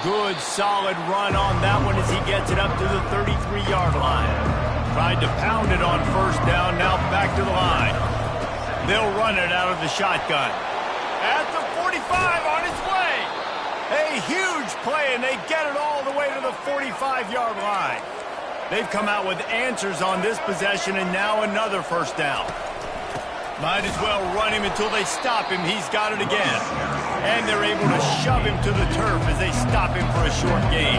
Good, solid run on that one as he gets it up to the 33-yard line. Tried to pound it on first down, now back to the line. They'll run it out of the shotgun. At the 45, on its way. A huge play, and they get it all the way to the 45-yard line. They've come out with answers on this possession, and now another first down. Might as well run him until they stop him. He's got it again. And they're able to shove him to the turf as they stop him for a short gain.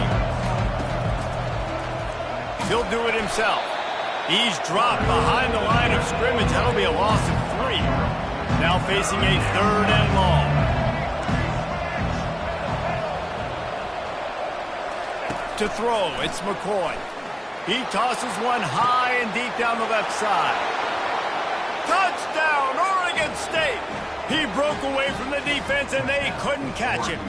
He'll do it himself. He's dropped behind the line of scrimmage. That'll be a loss of 3. Now facing a 3rd and long. To throw, it's McCoy. He tosses one high and deep down the left side. Touchdown, Oregon State! He broke away from the defense, and they couldn't catch him.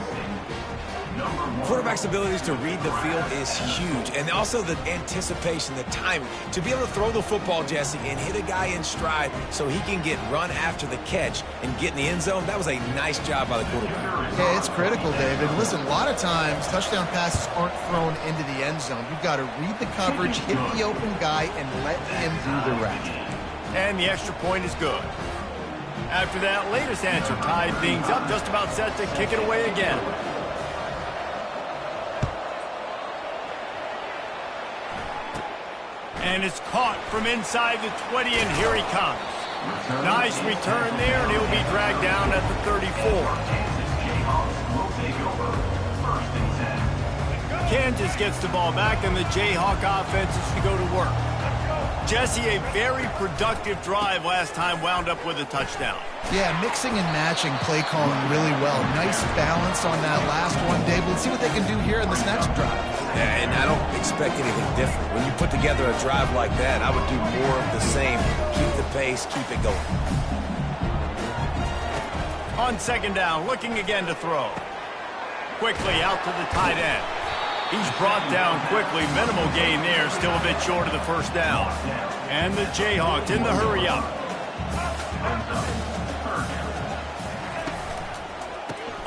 Quarterback's abilities to read the field is huge, and also the anticipation, the timing. To be able to throw the football, Jesse, and hit a guy in stride so he can get run after the catch and get in the end zone, that was a nice job by the quarterback. Yeah, it's critical, David. Listen, a lot of times, touchdown passes aren't thrown into the end zone. You've got to read the coverage, hit the open guy, and let him do the rest. And the extra point is good. After that latest answer tied things up, just about set to kick it away again. And it's caught from inside the 20, and here he comes. Nice return there, and he'll be dragged down at the 34. Kansas gets the ball back, and the Jayhawk offense is to go to work. Jesse, a very productive drive last time, wound up with a touchdown. Yeah, mixing and matching play calling really well. Nice balance on that last one, Dave. Let's see what they can do here in this next drive. Yeah, and I don't expect anything different. When you put together a drive like that, I would do more of the same. Keep the pace, keep it going. On second down, looking again to throw. Quickly out to the tight end. He's brought down quickly. Minimal gain there. Still a bit short of the first down. And the Jayhawks in the hurry-up.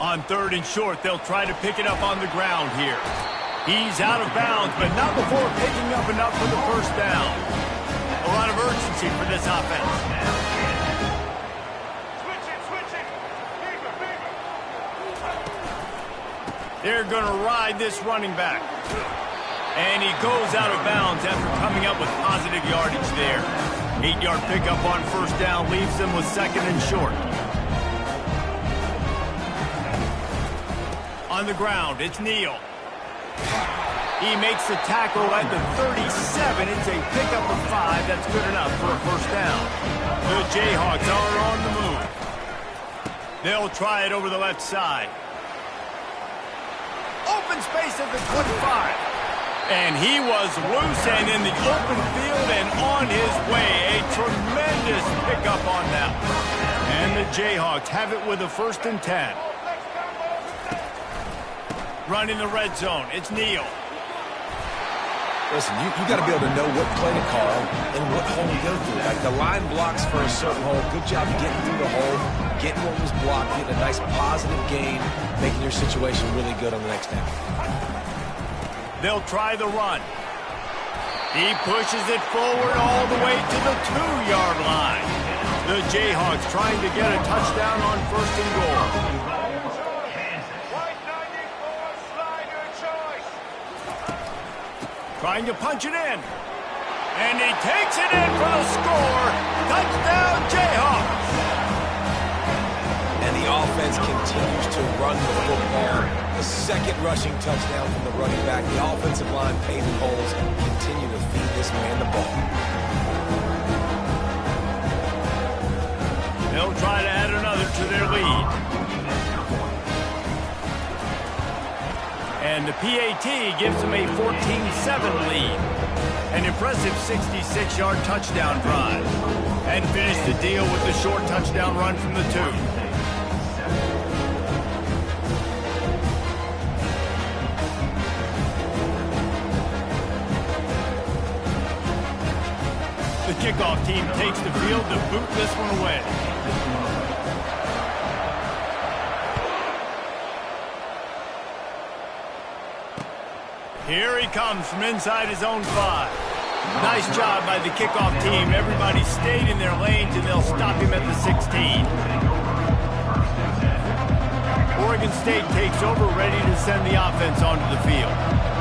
On 3rd and short, they'll try to pick it up on the ground here. He's out of bounds, but not before picking up enough for the first down. A lot of urgency for this offense. They're going to ride this running back. And he goes out of bounds after coming up with positive yardage there. 8-yard pickup on first down leaves them with 2nd and short. On the ground, it's Neal. He makes the tackle at the 37. It's a pickup of 5. That's good enough for a first down. The Jayhawks are on the move. They'll try it over the left side. Open space at the 25. And he was loose and in the open field and on his way. A tremendous pickup on that one. And the Jayhawks have it with a 1st and 10. Running the red zone, it's Neal. Listen, you got to be able to know what play to call and what hole to go through. Like the line blocks for a certain hole. Good job getting through the hole, getting what was blocked, getting a nice positive gain, making your situation really good on the next down. They'll try the run. He pushes it forward all the way to the 2-yard line. The Jayhawks trying to get a touchdown on 1st and goal. Trying to punch it in. And he takes it in for the score. Touchdown, Jayhawks. And the the offense continues to run the football. The second rushing touchdown from the running back. The offensive line paving holes. Continue to feed this man the ball. They'll try to add another to their lead. And the PAT gives them a 14-7 lead. An impressive 66-yard touchdown drive. And finish the deal with the short touchdown run from the 2. The kickoff team takes the field to boot this one away. Here he comes from inside his own 5. Nice job by the kickoff team. Everybody stayed in their lanes, and they'll stop him at the 16. Oregon State takes over, ready to send the offense onto the field.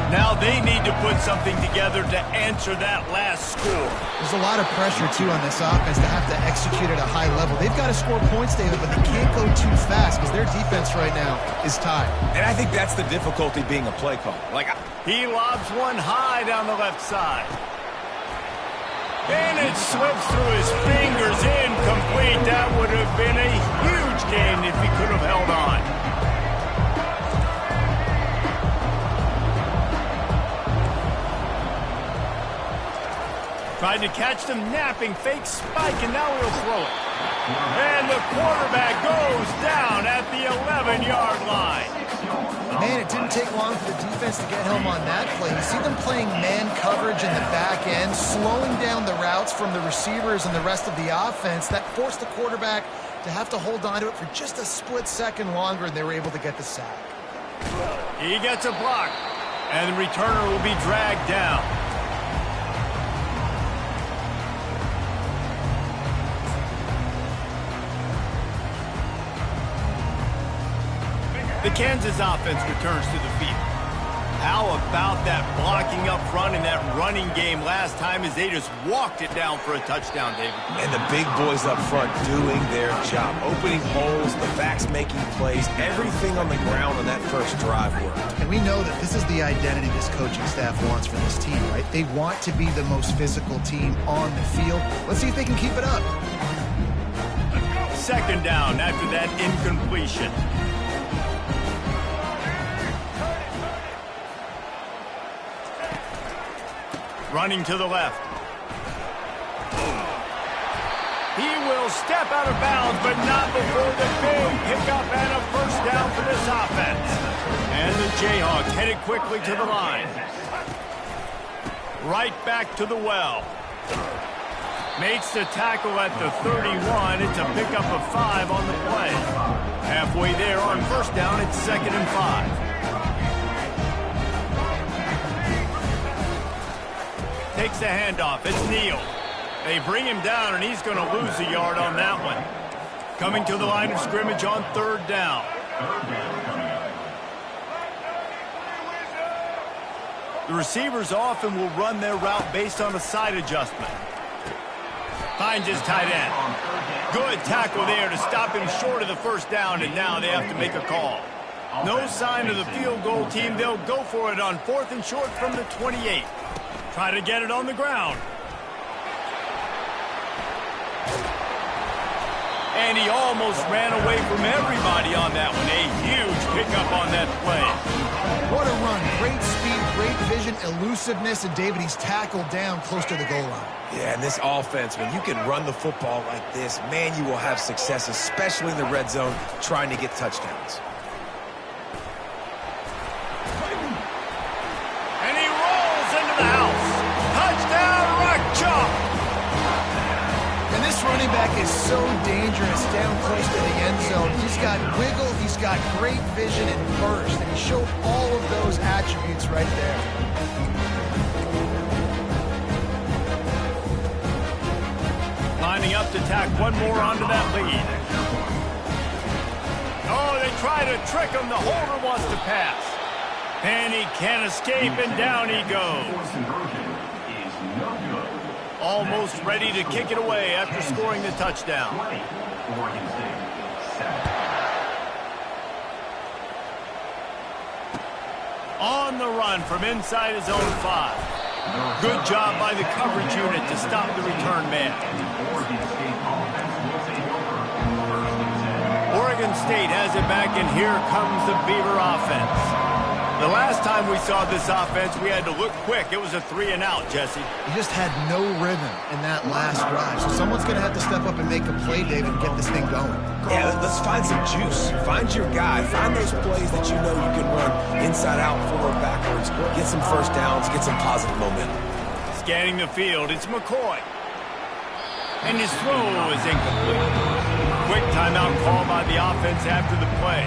Now they need to put something together to answer that last score. There's a lot of pressure, too, on this offense to have to execute at a high level. They've got to score points, David, but they can't go too fast because their defense right now is tired. And I think that's the difficulty being a play caller. He lobs one high down the left side. And it slips through his fingers, incomplete. That would have been a huge gain if he could have held on. Tried to catch them napping, fake spike, and now he'll throw it. And the quarterback goes down at the 11-yard line. Man, it didn't take long for the defense to get home on that play. You see them playing man coverage in the back end, slowing down the routes from the receivers and the rest of the offense. That forced the quarterback to have to hold on to it for just a split second longer, and they were able to get the sack. He gets a block, and the returner will be dragged down. The Kansas offense returns to the field. How about that blocking up front in that running game last time as they just walked it down for a touchdown, David? And the big boys up front doing their job. Opening holes, the backs making plays, everything on the ground on that first drive worked. And we know that this is the identity this coaching staff wants for this team, right? They want to be the most physical team on the field. Let's see if they can keep it up. Second down after that incompletion. Running to the left. He will step out of bounds, but not before the big pickup and a first down for this offense. And the Jayhawks headed quickly to the line. Right back to the well. Makes the tackle at the 31. It's a pickup of 5 on the play. Halfway there on first down, it's 2nd and 5. Takes the handoff. It's Neal. They bring him down, and he's going to lose a yard on that one. Coming to the line of scrimmage on 3rd down. The receivers often will run their route based on a side adjustment. Finds his tight end. Good tackle there to stop him short of the first down, and now they have to make a call. No sign of the field goal team. They'll go for it on 4th and short from the 28. Try to get it on the ground. And he almost ran away from everybody on that one. A huge pickup on that play. What a run. Great speed, great vision, elusiveness, and David, he's tackled down close to the goal line. Yeah, and this offense, when you can run the football like this, man, you will have success, especially in the red zone, trying to get touchdowns. Running back is so dangerous down close to the end zone. He's got wiggle, he's got great vision and burst, and he showed all of those attributes right there. Lining up to tack one more onto that lead. Oh, they try to trick him. The holder wants to pass. And he can't escape, and down he goes. Almost ready to kick it away after scoring the touchdown. On the run from inside his own 5. Good job by the coverage unit to stop the return man. Oregon State has it back, and here comes the Beaver offense. The last time we saw this offense, we had to look quick. It was a 3-and-out, Jesse. He just had no rhythm in that last drive. So someone's going to have to step up and make a play, David, and get this thing going. Yeah, let's find some juice. Find your guy. Find those plays that you know you can run inside out, forward, backwards. Get some first downs. Get some positive momentum. Scanning the field, it's McCoy. And his throw is incomplete. Quick timeout call by the offense after the play.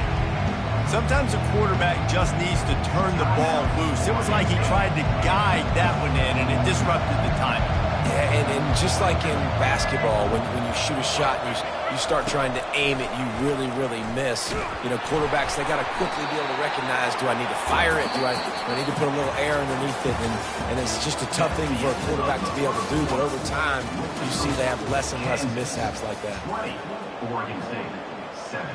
Sometimes a quarterback just needs to turn the ball loose. It was like he tried to guide that one in, and it disrupted the timing. Yeah, and just like in basketball, when you shoot a shot and you start trying to aim it, you really, really miss. You know, quarterbacks, they got to quickly be able to recognize, do I need to fire it? Do I need to put a little air underneath it? And it's just a tough thing for a quarterback to be able to do. But over time, you see they have less and less mishaps like that. 20, Oregon State, 7.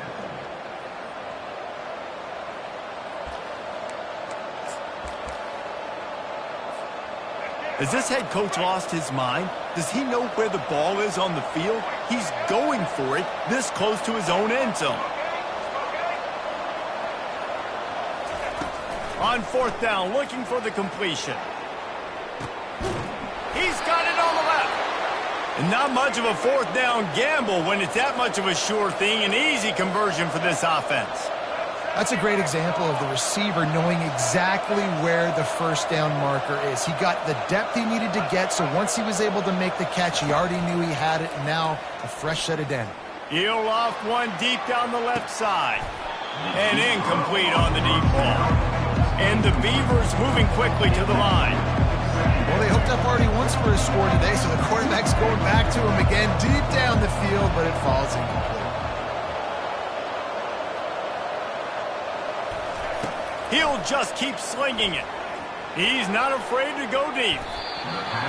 Has this head coach lost his mind? Does he know where the ball is on the field? He's going for it this close to his own end zone. On 4th down, looking for the completion. He's got it on the left. And not much of a 4th down gamble when it's that much of a sure thing. An easy conversion for this offense. That's a great example of the receiver knowing exactly where the first down marker is. He got the depth he needed to get, so once he was able to make the catch, he already knew he had it, and now a fresh set of down. He'll loft one deep down the left side. And incomplete on the deep ball. And the Beavers moving quickly to the line. Well, they hooked up already once for a score today, so the quarterback's going back to him again deep down the field, but it falls incomplete. He'll just keep slinging it. He's not afraid to go deep.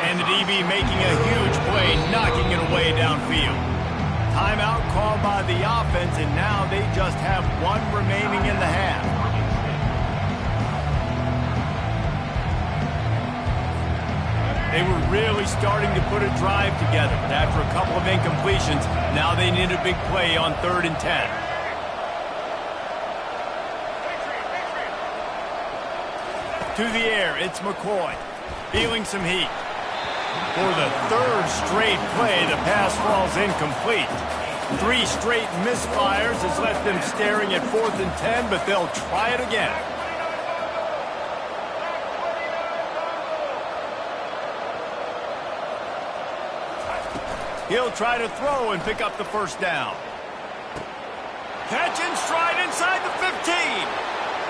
And the DB making a huge play, knocking it away downfield. Timeout called by the offense, and now they just have one remaining in the half. They were really starting to put a drive together, but after a couple of incompletions, now they need a big play on 3rd and 10. To the air, it's McCoy, feeling some heat. For the 3rd straight play, the pass falls incomplete. 3 straight misfires has left them staring at 4th and 10, but they'll try it again. He'll try to throw and pick up the first down. Catch and stride inside the 15.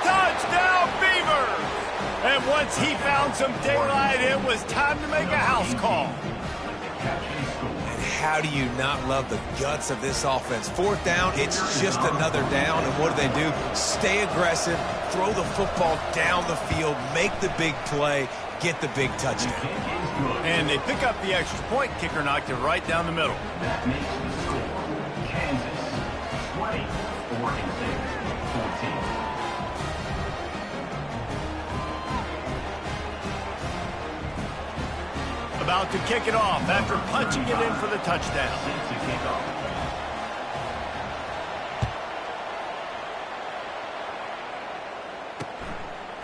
Touchdown, Beavers! And once he found some daylight, it was time to make a house call. And how do you not love the guts of this offense? 4th down, it's just another down, and what do? Stay aggressive, throw the football down the field, make the big play, get the big touchdown. And they pick up the extra point. Kicker knocked it right down the middle. That makes the score Kansas 20, Oregon State 14. About to kick it off after punching it in for the touchdown.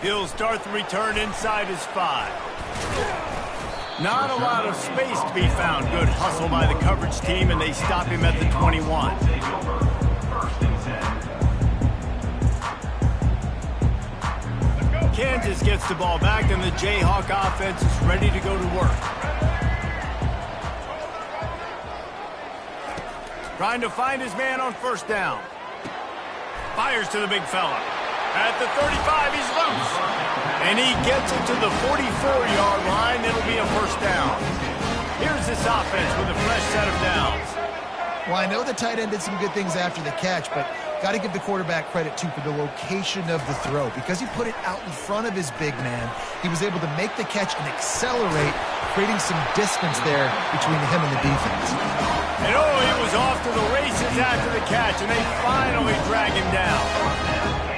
He'll start the return inside his 5. Not a lot of space to be found. Good hustle by the coverage team, and they stop him at the 21. Kansas gets the ball back, and the Jayhawk offense is ready to go to work. Trying to find his man on 1st down. Fires to the big fella. At the 35, he's loose. And he gets it to the 44-yard line. It'll be a 1st down. Here's this offense with a fresh set of downs. Well, I know the tight end did some good things after the catch, but got to give the quarterback credit, too, for the location of the throw. Because he put it out in front of his big man, he was able to make the catch and accelerate, creating some distance there between him and the defense. And he was off to the races after the catch, and they finally drag him down.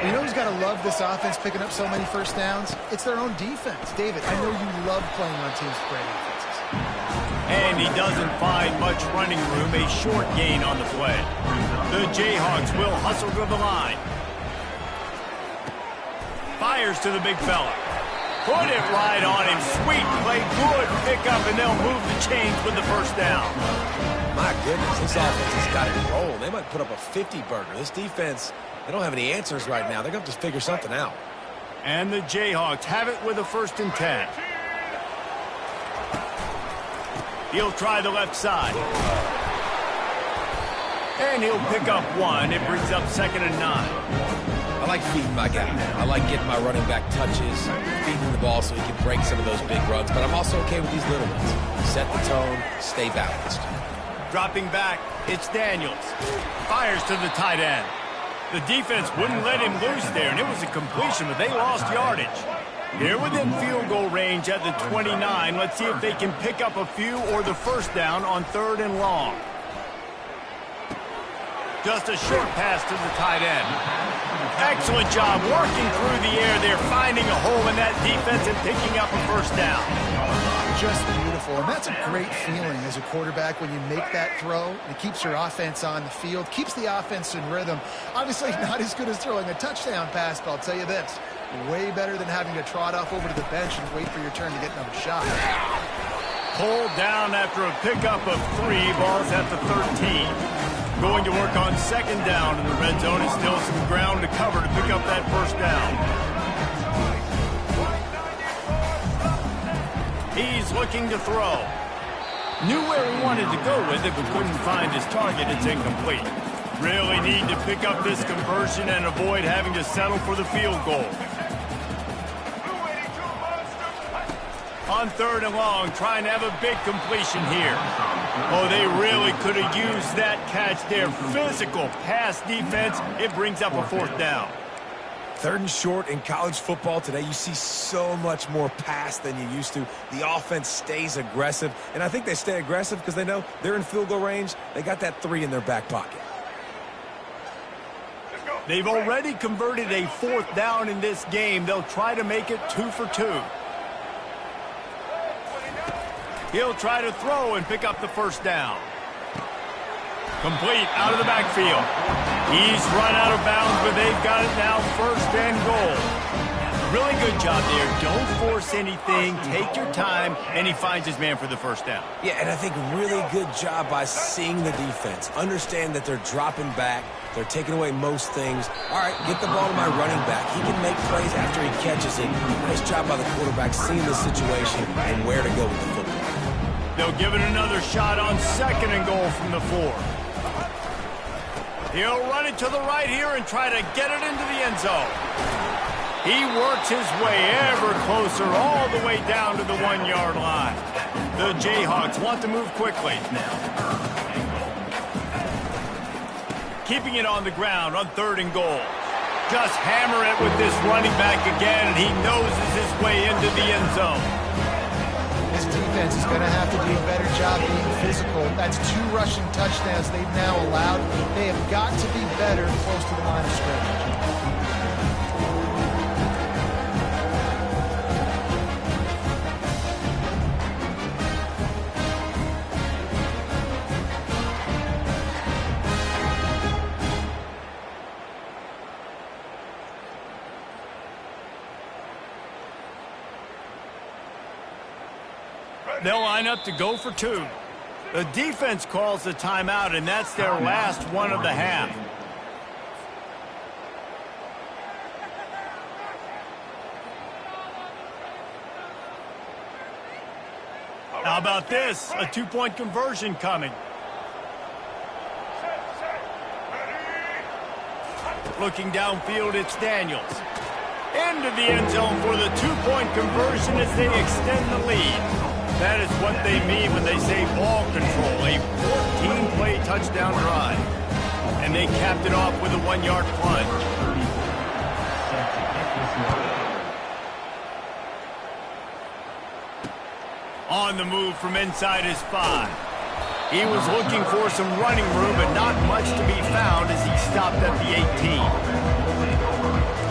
You know who's got to love this offense picking up so many first downs? It's their own defense. David, I know you love playing on teams with great defenses. And he doesn't find much running room, a short gain on the play. The Jayhawks will hustle to the line. Fires to the big fella. Put it right on him. Sweet play, good pickup, and they'll move the chains with the first down. My goodness, this offense has got it rolling. They might put up a 50-burger. This defense, they don't have any answers right now. They're going to have to figure something out. And the Jayhawks have it with a 1st and 10. He'll try the left side. And he'll pick up 1. It brings up 2nd and 9. I like feeding my guy. I like getting my running back touches, feeding the ball so he can break some of those big runs. But I'm also okay with these little ones. Set the tone, stay balanced. Dropping back, it's Daniels. Fires to the tight end. The defense wouldn't let him loose there, and it was a completion, but they lost yardage. They're within field goal range at the 29. Let's see if they can pick up a few or the first down on 3rd and long. Just a short pass to the tight end. Excellent job working through the air there, finding a hole in that defense and picking up a first down. Just beautiful, and that's a great feeling as a quarterback when you make that throw. It keeps your offense on the field, keeps the offense in rhythm. Obviously not as good as throwing a touchdown pass, but I'll tell you this, way better than having to trot off over to the bench and wait for your turn to get another shot. Pulled down after a pickup of 3, balls at the 13. Going to work on 2nd down in the red zone. Is still some ground to cover to pick up that first down. He's looking to throw. Knew where he wanted to go with it, but couldn't find his target. It's incomplete. Really need to pick up this conversion and avoid having to settle for the field goal. On 3rd and long, trying to have a big completion here. Oh, they really could have used that catch there. Physical pass defense. It brings up a 4th down. 3rd and short in college football today. You see so much more pass than you used to. The offense stays aggressive, and I think they stay aggressive because they know they're in field goal range. They got that 3 in their back pocket. They've already converted a 4th down in this game. They'll try to make it 2 for 2. He'll try to throw and pick up the first down. Complete out of the backfield. He's run out of bounds, but they've got it now 1st and goal. Really good job there. Don't force anything. Take your time, and he finds his man for the first down. Yeah, and I think really good job by seeing the defense. Understand that they're dropping back. They're taking away most things. All right, get the ball to my running back. He can make plays after he catches it. Nice job by the quarterback seeing the situation and where to go with the football. They'll give it another shot on 2nd and goal from the 4. He'll run it to the right here and try to get it into the end zone. He works his way ever closer all the way down to the 1-yard line. The Jayhawks want to move quickly. Keeping it on the ground on 3rd and goal. Just hammer it with this running back again, and he noses his way into the end zone. This defense is going to have to do a better job being physical. That's 2 rushing touchdowns they've now allowed. They have got to be better close to the line of scrimmage. They'll line up to go for 2. The defense calls the timeout, and that's their last one of the half. How about this? A 2-point conversion coming. Looking downfield, it's Daniels. Into the end zone for the 2-point conversion as they extend the lead. That is what they mean when they say ball control, a 14-play touchdown drive. And they capped it off with a 1-yard plunge. On the move from inside his 5. He was looking for some running room, but not much to be found as he stopped at the 18.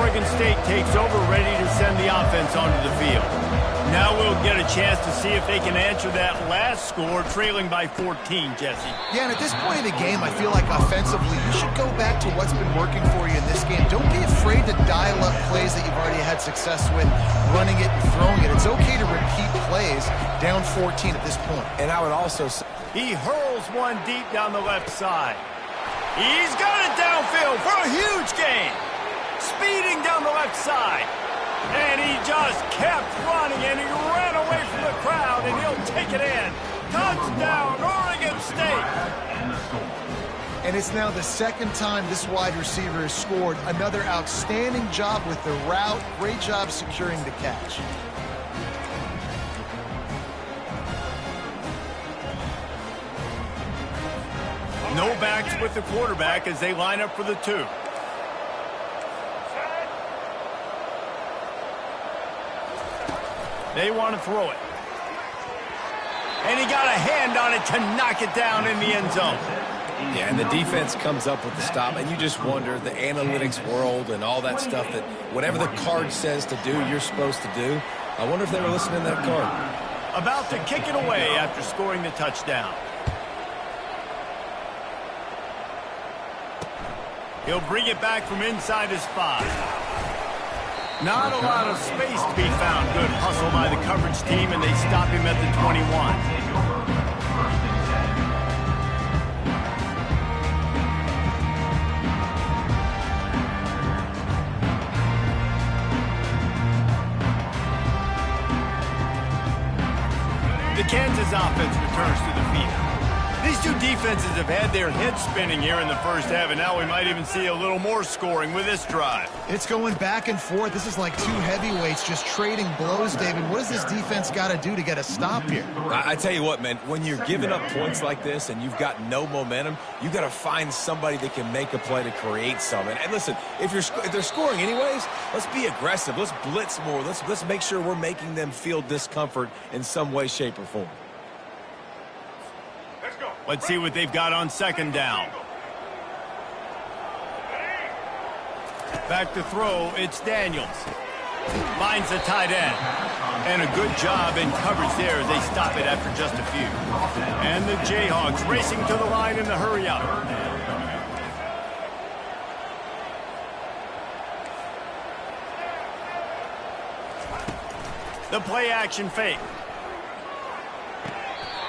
Oregon State takes over, ready to send the offense onto the field. Now we'll get a chance to see if they can answer that last score, trailing by 14, Jesse. Yeah, and at this point of the game, I feel like offensively, you should go back to what's been working for you in this game. Don't be afraid to dial up plays that you've already had success with, running it and throwing it. It's okay to repeat plays down 14 at this point. And I would also say, he hurls one deep down the left side. He's got it downfield for a huge gain. Speeding down the left side. And he just kept running, and he ran away from the crowd, and he'll take it in. Touchdown, Oregon State. And it's now the second time this wide receiver has scored. Another outstanding job with the route. Great job securing the catch. No backs with the quarterback as they line up for the 2. They want to throw it. And he got a hand on it to knock it down in the end zone. yeah, and the defense comes up with the stop, and you just wonder, the analytics world and all that stuff, that whatever the card says to do, you're supposed to do. I wonder if they were listening to that card. About to kick it away after scoring the touchdown. He'll bring it back from inside his 5. Not a lot of space to be found. Good hustle by the coverage team, and they stop him at the 21. The Kansas offense returns to the field. These two defenses have had their heads spinning here in the first half, and now we might even see a little more scoring with this drive. It's going back and forth. This is like two heavyweights just trading blows, David. What does this defense got to do to get a stop here? I tell you what, man, when you're giving up points like this and you've got no momentum, you got to find somebody that can make a play to create some. And listen, if they're scoring anyways, let's be aggressive. Let's blitz more. Let's make sure we're making them feel discomfort in some way, shape, or form. Let's see what they've got on second down. Back to throw, it's Daniels. Finds the tight end. And a good job in coverage there as they stop it after just a few. And the Jayhawks racing to the line in the hurry up. The play action fake.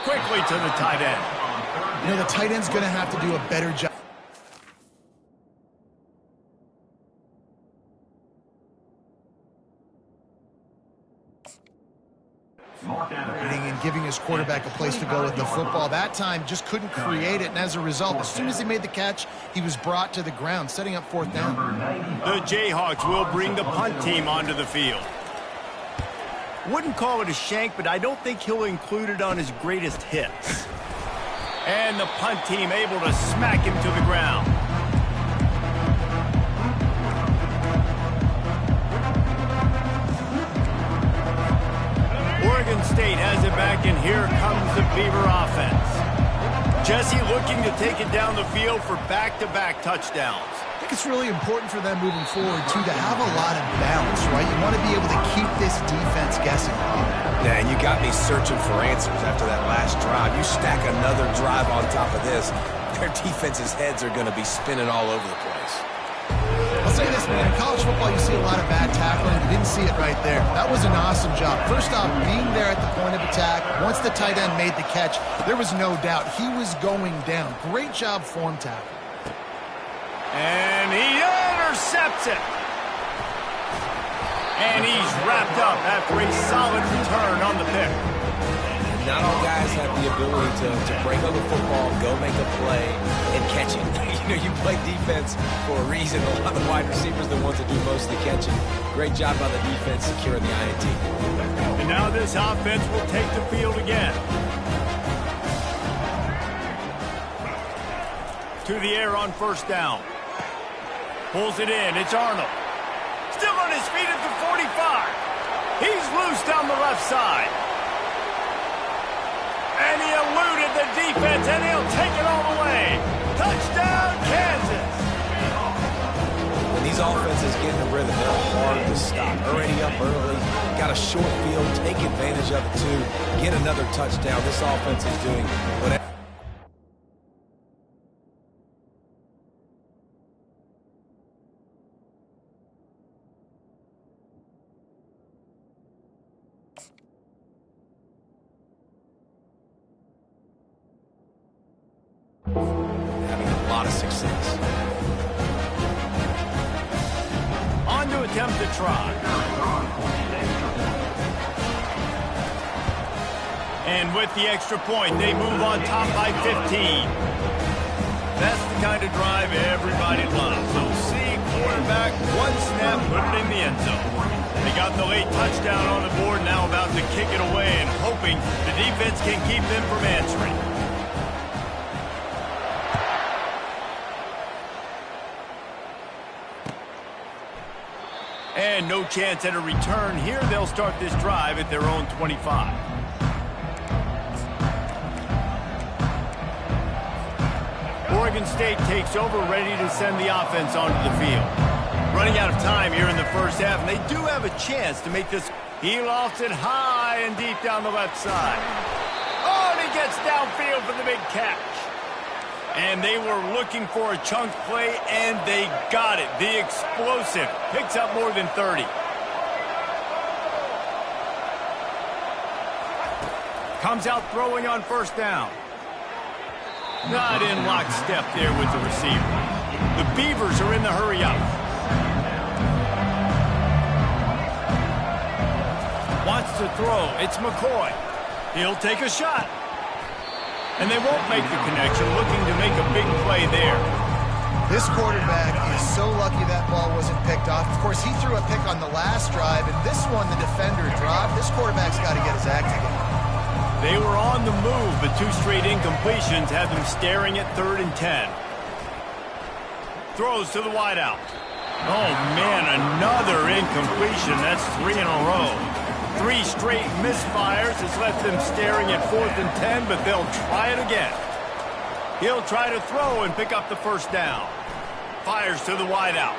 Quickly to the tight end. You know, the tight end's going to have to do a better job. And giving his quarterback a place to go with the football. That time just couldn't create it, and as a result, as soon as he made the catch, he was brought to the ground, setting up fourth down. The Jayhawks will bring the punt team onto the field. Wouldn't call it a shank, but I don't think he'll include it on his greatest hits. And the punt team able to smack him to the ground. Oregon State has it back, and here comes the Beaver offense. Jesse looking to take it down the field for back-to-back touchdowns. I think it's really important for them moving forward, too, to have a lot of balance, right? You want to be able to keep this defense guessing. Yeah, and you got me searching for answers after that last drive. You stack another drive on top of this, their defense's heads are going to be spinning all over the place. I'll say this, man. In college football, you see a lot of bad tackling. You didn't see it right there. That was an awesome job. First off, being there at the point of attack. Once the tight end made the catch, there was no doubt he was going down. Great job form tackle. And he intercepts it. And he's wrapped up after a solid return on the pick. Not all guys have the ability to break on the football, go make a play, and catch it. You know, you play defense for a reason. A lot of the wide receivers are the ones that do most of the catching. Great job by the defense securing the INT. And now this offense will take the field again. To the air on first down. Pulls it in. It's Arnold. Still on his feet at the 45. He's loose down the left side. And he eluded the defense, and he'll take it all the way. Touchdown, Kansas. When these UB's offense is getting a rhythm. They're hard to stop. Already up early, got a short field, take advantage of it too, get another touchdown. This offense is doing whatever. Having a lot of success. On to attempt the try. And with the extra point, they move on top by 15. That's the kind of drive everybody loves. So see quarterback, one snap, put it in the end zone. They got the late touchdown on the board, now about to kick it away and hoping the defense can keep them from answering. And no chance at a return here. They'll start this drive at their own 25. Oregon State takes over, ready to send the offense onto the field. Running out of time here in the first half, and they do have a chance to make this. He lofts it high and deep down the left side. Oh, and he gets downfield for the big catch. And they were looking for a chunk play, and they got it. The explosive picks up more than 30. Comes out throwing on first down. Not in lockstep there with the receiver. The Beavers are in the hurry up. Wants to throw. It's McCoy. He'll take a shot. And they won't make the connection, looking to make a big play there. This quarterback is so lucky that ball wasn't picked off. Of course, he threw a pick on the last drive, and this one the defender dropped. This quarterback's got to get his act together. They were on the move, but two straight incompletions had them staring at 3rd and 10. Throws to the wideout. Oh, man, another incompletion. That's 3 in a row. 3 straight misfires has left them staring at 4th and 10, but they'll try it again. He'll try to throw and pick up the first down. Fires to the wideout.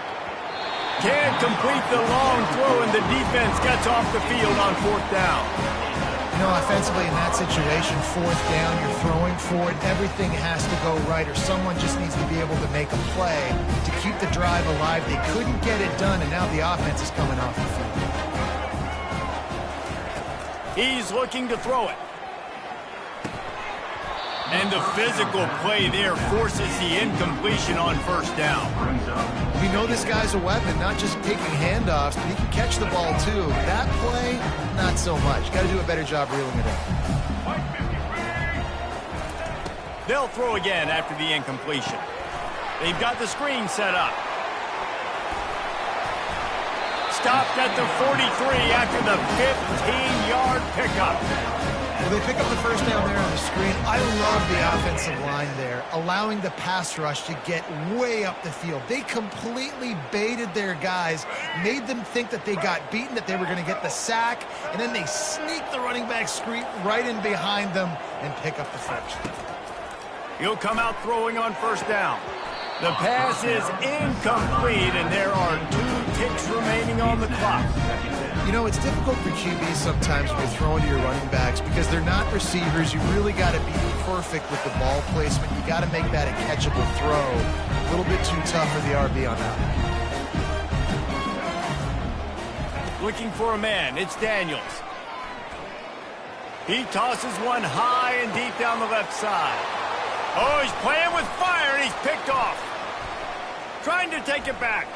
Can't complete the long throw, and the defense gets off the field on 4th down. You know, offensively in that situation, 4th down, you're throwing for it. Everything has to go right, or someone just needs to be able to make a play to keep the drive alive. They couldn't get it done, and now the offense is coming off the field. He's looking to throw it. And the physical play there forces the incompletion on first down. We know this guy's a weapon, not just taking handoffs, but he can catch the ball too. That play, not so much. Got to do a better job reeling it in. They'll throw again after the incompletion. They've got the screen set up. Stopped at the 43 after the 15-yard pickup. Well, they pick up the first down there on the screen. I love the offensive line there, allowing the pass rush to get way up the field. They completely baited their guys, made them think that they got beaten, that they were going to get the sack, and then they sneak the running back screen right in behind them and pick up the first. He'll come out throwing on first down. The pass is incomplete, and there are 2 ticks remaining on the clock. You know, it's difficult for QBs sometimes when you're throwing to your running backs because they're not receivers. You really got to be perfect with the ball placement. You got to make that a catchable throw. A little bit too tough for the RB on that one. Looking for a man. It's Daniels. He tosses one high and deep down the left side. Oh, he's playing with fire, and he's picked off. Trying to take it back.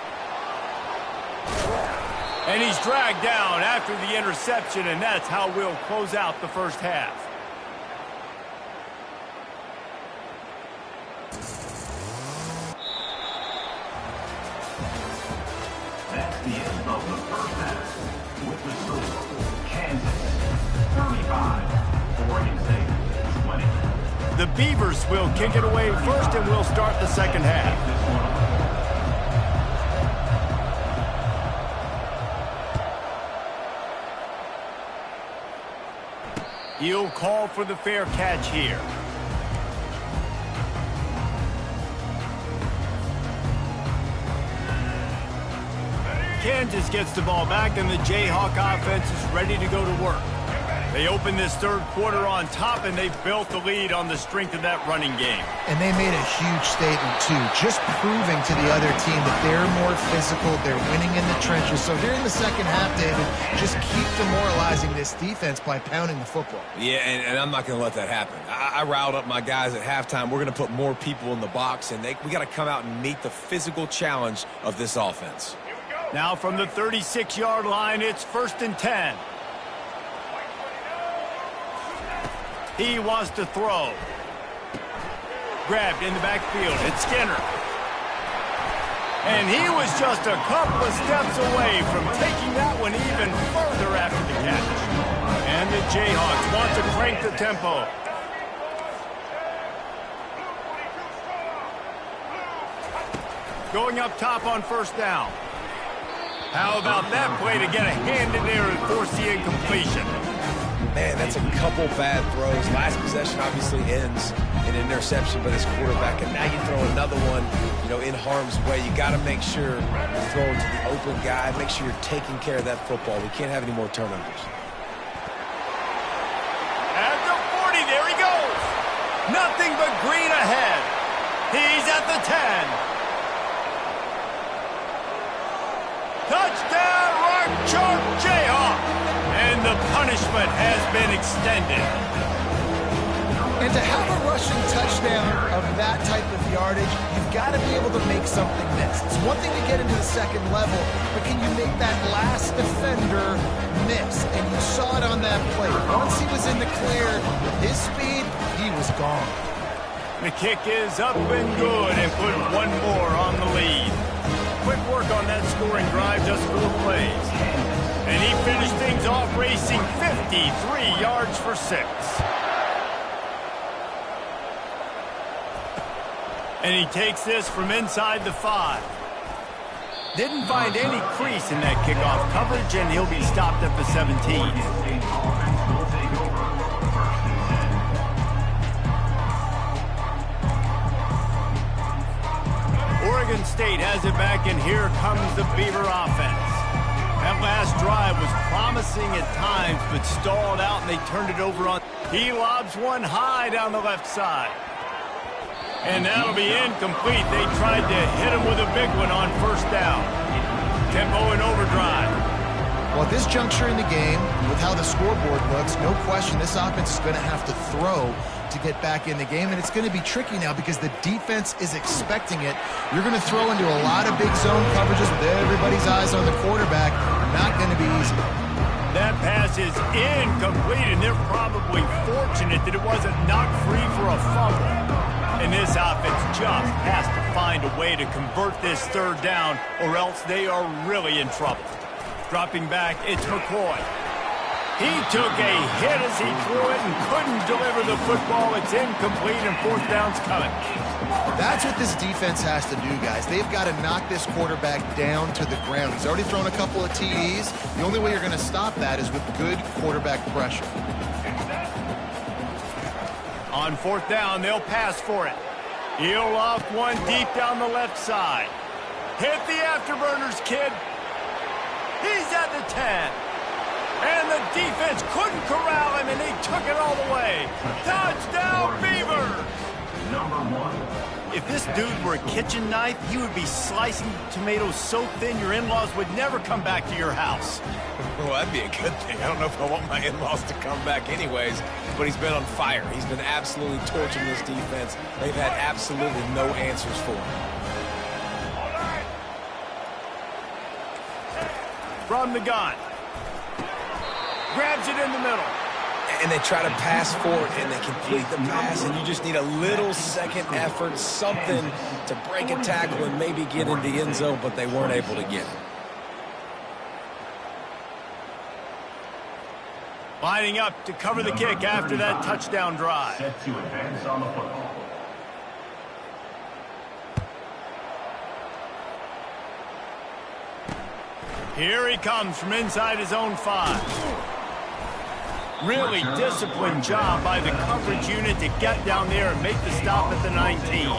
And he's dragged down after the interception, and that's how we'll close out the first half. That's the end of the first half. With the score, Kansas 35, Oregon State 20. The Beavers will kick it away first, and we'll start the second half. He'll call for the fair catch here. Kansas gets the ball back, and the Jayhawk offense is ready to go to work. They open this third quarter on top, and they've built the lead on the strength of that running game. And they made a huge statement, too, just proving to the other team that they're more physical, they're winning in the trenches. So here in the second half, David, just keep demoralizing this defense by pounding the football. Yeah, and I'm not going to let that happen. I riled up my guys at halftime. We're going to put more people in the box, and we got to come out and meet the physical challenge of this offense. Now from the 36-yard line, it's 1st and 10. He wants to throw. Grabbed in the backfield. It's Skinner. And he was just a couple of steps away from taking that one even further after the catch. And the Jayhawks want to crank the tempo. Going up top on 1st down. How about that play to get a hand in there and force the incompletion? Man, that's a couple bad throws. Last possession obviously ends in an interception by this quarterback, and now you throw another one, in harm's way. You got to make sure you're throwing to the open guy. Make sure you're taking care of that football. We can't have any more turnovers. At the 40, there he goes. Nothing but green ahead. He's at the 10. Touchdown, Rock Chalk Jayhawk! And the punishment has been extended. And to have a rushing touchdown of that type of yardage, you've got to be able to make something miss. It's one thing to get into the second level, but can you make that last defender miss? And you saw it on that play. Once he was in the clear, his speed, he was gone. The kick is up and good, and put one more on the lead. Quick work on that scoring drive, just 4 plays. And he finished things off racing 53 yards for 6. And he takes this from inside the 5. Didn't find any crease in that kickoff coverage, and he'll be stopped at the 17. Oregon State has it back, and here comes the Beaver offense. That last drive was promising at times, but stalled out, and they turned it over on. He lobs one high down the left side. And that'll be incomplete. They tried to hit him with a big one on 1st down. Tempo and overdrive. Well, at this juncture in the game, with how the scoreboard looks, no question this offense is going to have to throw to get back in the game, and it's going to be tricky now because the defense is expecting it. You're going to throw into a lot of big zone coverages with everybody's eyes on the quarterback. Not going to be easy. That pass is incomplete, and they're probably fortunate that it wasn't knocked free for a fumble. And this offense just has to find a way to convert this 3rd down, or else they are really in trouble. Dropping back, it's McCoy. He took a hit as he threw it and couldn't deliver the football. It's incomplete, and 4th down's coming. That's what this defense has to do, guys. They've got to knock this quarterback down to the ground. He's already thrown a couple of TDs. The only way you're going to stop that is with good quarterback pressure. On 4th down, they'll pass for it. He'll loft one deep down the left side. Hit the afterburners, kid. He's at the 10. And the defense couldn't corral him, and he took it all the way. Touchdown, Beavers! If this dude were a kitchen knife, he would be slicing tomatoes so thin your in-laws would never come back to your house. Well, that'd be a good thing. I don't know if I want my in-laws to come back anyways, but he's been on fire. He's been absolutely torching this defense. They've had absolutely no answers for him. From the gun. Grabs it in the middle. And they try to pass forward, and they complete the pass, and you just need a little second effort, something to break a tackle and maybe get in the end zone, but they weren't able to get it. Lining up to cover the kick after that touchdown drive. Set to advance on the football. Here he comes from inside his own 5. Really disciplined job by the coverage unit to get down there and make the stop at the 19.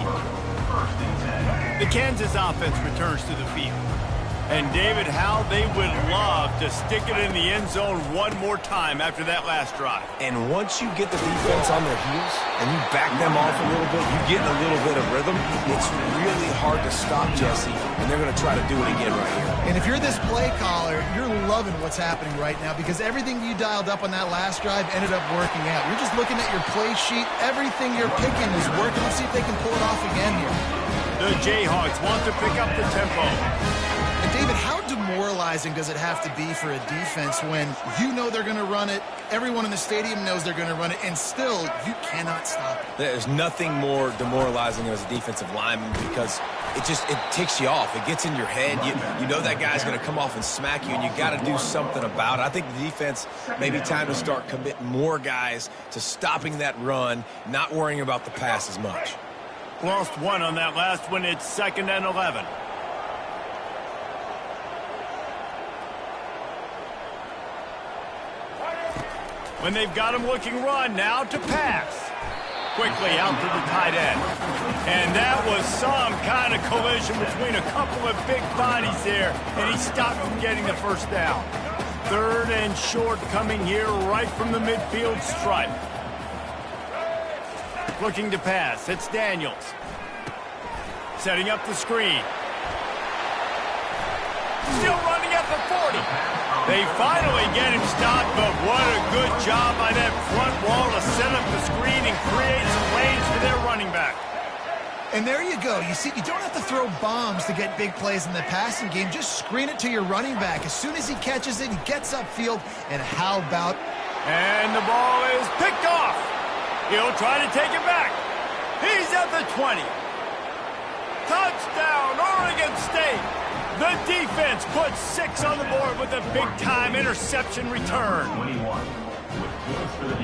The Kansas offense returns to the field. And David, how they would love to stick it in the end zone one more time after that last drive. And once you get the defense on their heels and you back them off a little bit, you get in a little bit of rhythm, it's really hard to stop, Jesse, and they're going to try to do it again right here. And if you're this play caller, you're loving what's happening right now because everything you dialed up on that last drive ended up working out. You're just looking at your play sheet. Everything you're picking is working. Let's see if they can pull it off again here. The Jayhawks want to pick up the tempo. And David, how demoralizing does it have to be for a defense when you know they're going to run it, everyone in the stadium knows they're going to run it, and still you cannot stop it? There's nothing more demoralizing as a defensive lineman because it ticks you off. It gets in your head. You know that guy's going to come off and smack you, and you got to do something about it. I think the defense may be time to start committing more guys to stopping that run, not worrying about the pass as much. Lost one on that last one. It's 2nd and 11. When they've got him looking run, now to pass. Quickly out to the tight end. And that was some kind of collision between a couple of big bodies there, and he stopped from getting the first down. 3rd and short coming here right from the midfield stripe. Looking to pass. It's Daniels. Setting up the screen. Still running at the 40. They finally get him stopped, but what a good job by that front wall to set up the screen and create some lanes for their running back. And there you go. You see, you don't have to throw bombs to get big plays in the passing game. Just screen it to your running back. As soon as he catches it, he gets upfield. And how about... And the ball is picked off. He'll try to take it back. He's at the 20. Touchdown, Oregon State. The defense puts 6 on the board with a big-time interception return.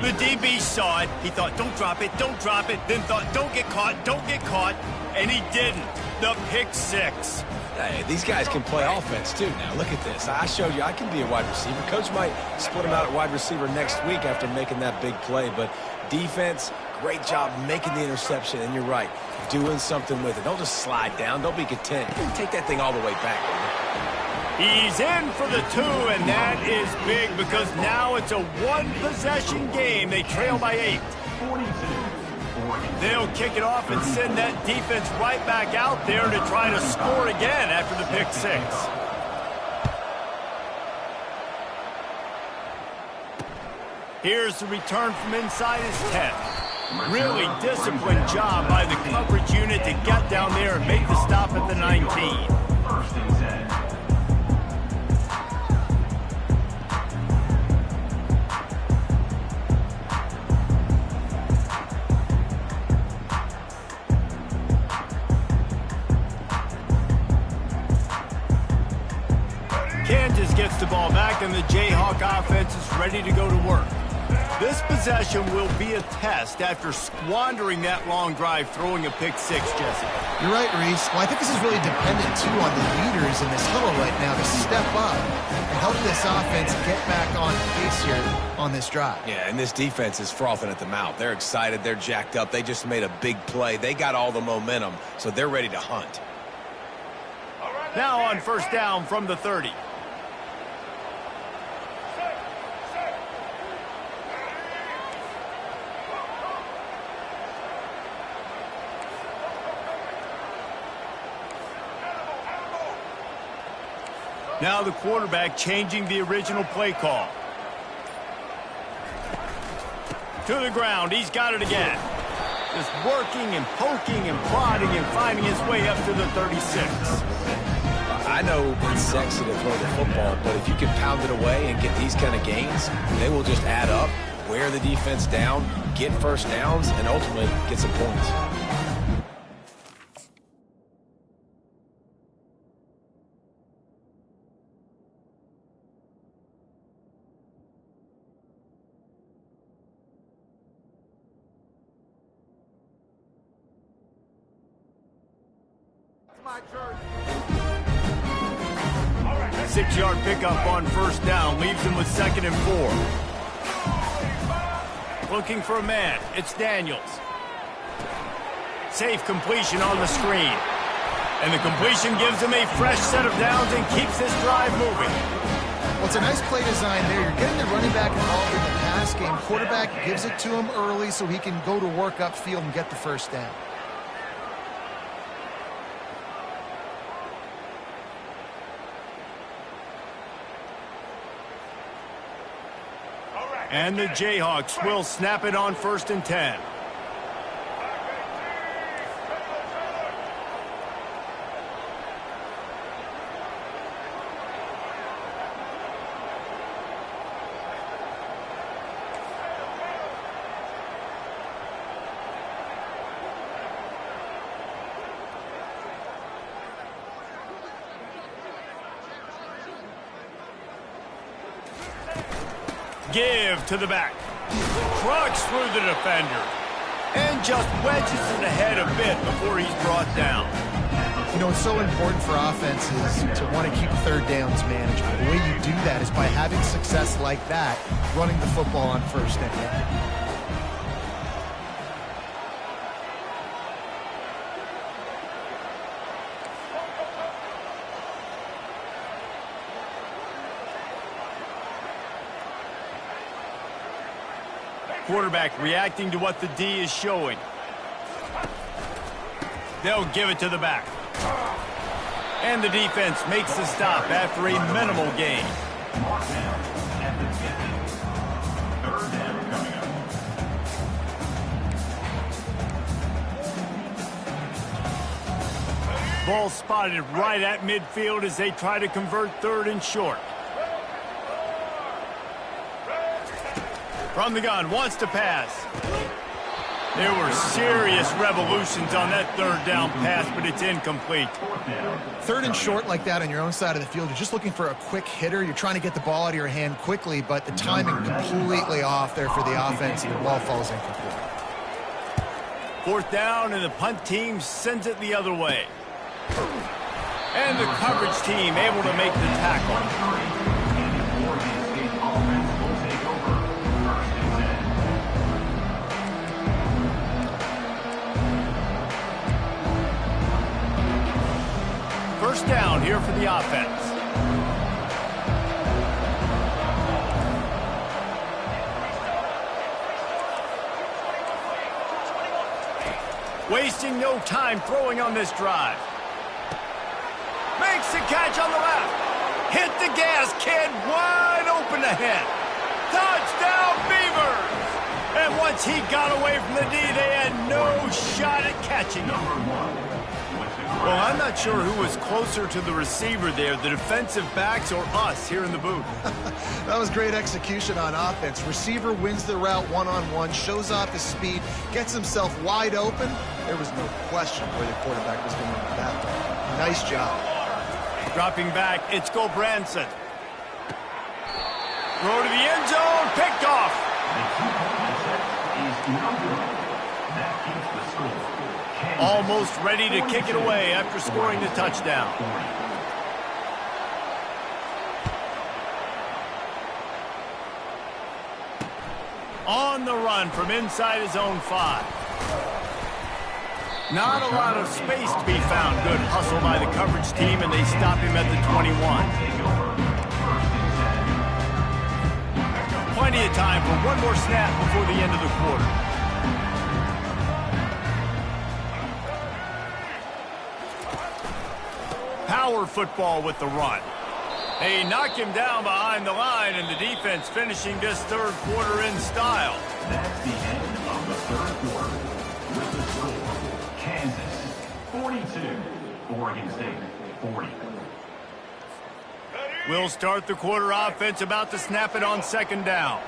The DB saw it. He thought, don't drop it, then thought, don't get caught, and he didn't. The pick 6. Hey, these guys can play offense, too. Now, look at this. I showed you I can be a wide receiver. Coach might split him out at wide receiver next week after making that big play, but defense, great job making the interception, and you're right, doing something with it. Don't just slide down. Don't be content. Take that thing all the way back. He's in for the 2, and that is big because now it's a one-possession game. They trail by 8. They'll kick it off and send that defense right back out there to try to score again after the pick 6. Here's the return from inside his 10. Really disciplined job by the coverage unit to get down there and make the stop at the 19. 1st and 10. Kansas gets the ball back, and the Jayhawk offense is ready to go to work. This possession will be a test after squandering that long drive throwing a pick 6, Jesse. You're right, Reese. Well, I think this is really dependent, too, on the leaders in this huddle right now to step up and help this offense get back on pace here on this drive. Yeah, and this defense is frothing at the mouth. They're excited. They're jacked up. They just made a big play. They got all the momentum, so they're ready to hunt. Now on 1st down from the 30. Now the quarterback changing the original play call. To the ground. He's got it again. Just working and poking and prodding and finding his way up to the 36. I know it's sexy to throw the football, but if you can pound it away and get these kind of gains, they will just add up, wear the defense down, get first downs, and ultimately get some points. My 6-yard pickup on 1st down leaves him with 2nd and 4. Looking for a man. It's Daniels. Safe completion on the screen. And the completion gives him a fresh set of downs and keeps this drive moving. Well, it's a nice play design there. You're getting the running back involved in the pass game. Quarterback gives it to him early so he can go to work upfield and get the first down. And the Jayhawks will snap it on 1st and 10. Give to the back. Trucks through the defender. And just wedges it ahead a bit before he's brought down. You know, it's so important for offenses to want to keep third downs manageable. The way you do that is by having success like that, running the football on 1st and 10. Quarterback reacting to what the D is showing. They'll give it to the back. And the defense makes the stop after a minimal gain. Mark down at the 50. 3rd down coming up. Ball spotted right at midfield as they try to convert 3rd and short. From the gun, wants to pass. There were serious revolutions on that 3rd down pass, but it's incomplete. 3rd and short like that on your own side of the field, you're just looking for a quick hitter. You're trying to get the ball out of your hand quickly, but the timing completely off there for the offense, and the ball falls incomplete. 4th down, and the punt team sends it the other way. And the coverage team able to make the tackle. First down here for the offense. Wasting no time throwing on this drive. Makes the catch on the left. Hit the gas, kid. Wide open ahead. Touchdown, Beavers! And once he got away from the D, they had no shot at catching him. Well, I'm not sure who was closer to the receiver there, the defensive backs or us here in the booth. That was great execution on offense. Receiver wins the route one-on-one, shows off his speed, gets himself wide open. There was no question where the quarterback was going to run that ball. Nice job. Dropping back, it's Gulbranson. Throw to the end zone, picked off. The two-point concept is no good. That keeps the score. Almost ready to kick it away after scoring the touchdown. On the run from inside his own 5. Not a lot of space to be found. Good hustle by the coverage team, and they stop him at the 21. Plenty of time for one more snap before the end of the quarter. Power football with the run. They knock him down behind the line, and the defense finishing this 3rd quarter in style. That's the end of the 3rd quarter. With the score, Kansas 42, Oregon State 40. We'll start the quarter offense about to snap it on 2nd down.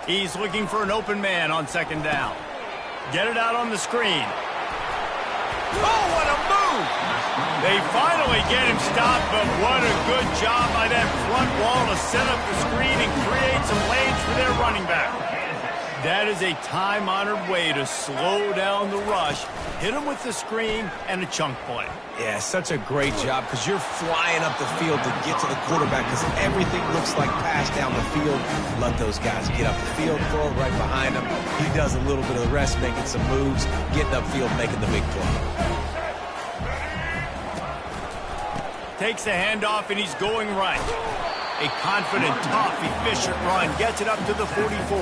He's looking for an open man on 2nd down. Get it out on the screen. Oh, what a move! They finally get him stopped, but what a good job by that front wall to set up the screen and create some lanes for their running back. That is a time-honored way to slow down the rush, hit them with the screen, and a chunk play. Yeah, such a great job because you're flying up the field to get to the quarterback because everything looks like pass down the field. Let those guys get up the field, throw it right behind him. He does a little bit of the rest, making some moves, getting upfield, making the big play. Takes the handoff, and he's going right. A confident, tough, efficient run gets it up to the 44.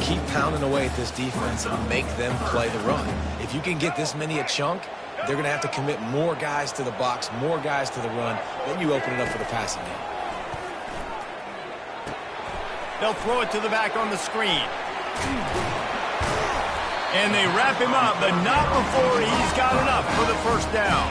Keep pounding away at this defense and make them play the run. If you can get this many a chunk, they're going to have to commit more guys to the box, more guys to the run. Then you open it up for the passing game. They'll throw it to the back on the screen. And they wrap him up, but not before he's got enough for the first down.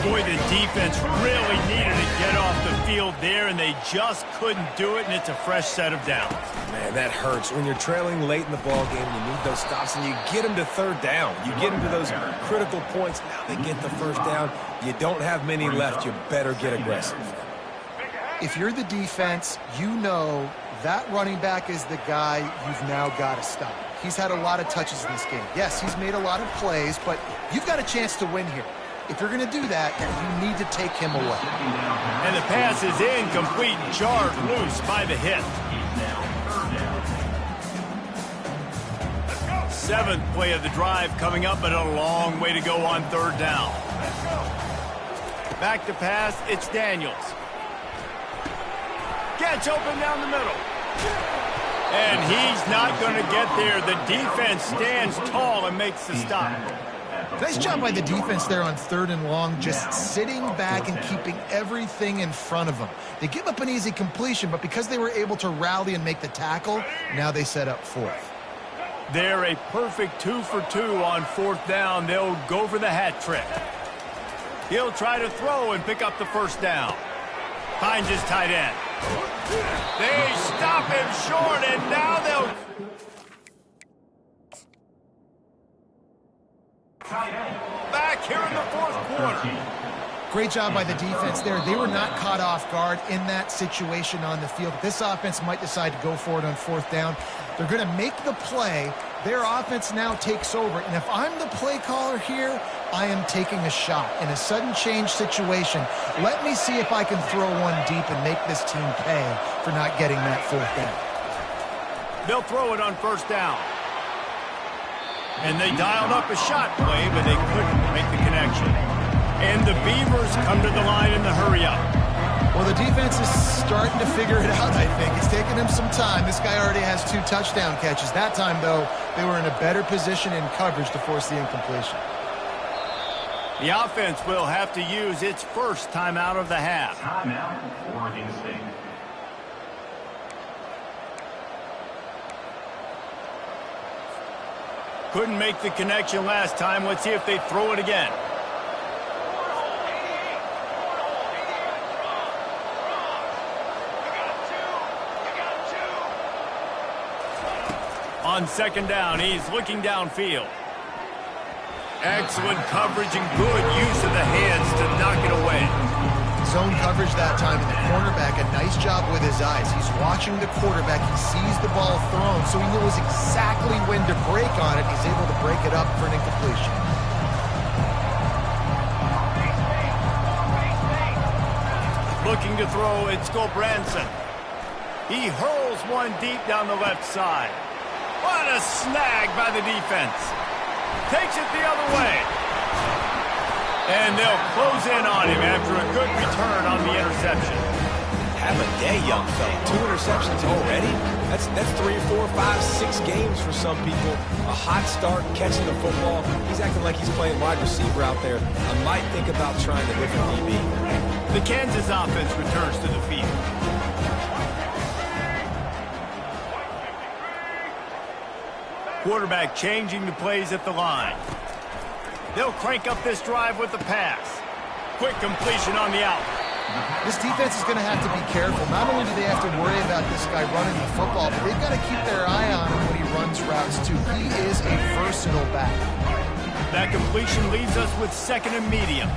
Boy, the defense really needed to get off the field there, and they just couldn't do it, and it's a fresh set of downs. Man, that hurts. When you're trailing late in the ball game, you need those stops, and you get them to third down. You get them to those critical points. Now they get the first down. You don't have many left. You better get aggressive. If you're the defense, you know that running back is the guy you've now got to stop. He's had a lot of touches in this game. Yes, he's made a lot of plays, but you've got a chance to win here. If you're going to do that, you need to take him away. And the pass is incomplete, jarred loose by the hit. Seventh play of the drive coming up, but a long way to go on third down. Back to pass, it's Daniels. Gets open down the middle. And he's not going to get there. The defense stands tall and makes the stop. Nice job by the defense there on third and long, just sitting back and keeping everything in front of them. They give up an easy completion, but because they were able to rally and make the tackle, now they set up fourth. They're a perfect 2 for 2 on fourth down. They'll go for the hat trick. He'll try to throw and pick up the first down. Finds his tight end. They stop him short, and now they'll... Back here in the fourth quarter. Great job by the defense there. They were not caught off guard in that situation on the field. This offense might decide to go for it on fourth down. They're going to make the play. Their offense now takes over. And if I'm the play caller here, I am taking a shot. In a sudden change situation, let me see if I can throw one deep and make this team pay for not getting that fourth down. They'll throw it on first down. And they dialed up a shot play, but they couldn't make the connection. And the Beavers come to the line in the hurry-up. Well, the defense is starting to figure it out, I think. It's taken him some time. This guy already has 2 touchdown catches. That time, though, they were in a better position in coverage to force the incompletion. The offense will have to use its first timeout of the half. Timeout, Oregon State. Couldn't make the connection last time. Let's see if they throw it again. On second down, he's looking downfield. Excellent coverage and good use of the hands to knock it away. Zone coverage that time, and the cornerback, a nice job with his eyes. He's watching the quarterback. He sees the ball thrown, so he knows exactly when to break on it. He's able to break it up for an incompletion. Looking to throw, it's Gulbranson. He hurls one deep down the left side. What a snag by the defense. Takes it the other way. And they'll close in on him after a good return on the interception. Have a day, young fella. 2 interceptions already? That's 3, 4, 5, 6 games for some people. A hot start, catching the football. He's acting like he's playing wide receiver out there. I might think about trying a different DB. The Kansas offense returns to the field. Quarterback changing the plays at the line. They'll crank up this drive with the pass. Quick completion on the out. This defense is going to have to be careful. Not only do they have to worry about this guy running the football, but they've got to keep their eye on him when he runs routes too. He is a versatile back. That completion leaves us with second and medium.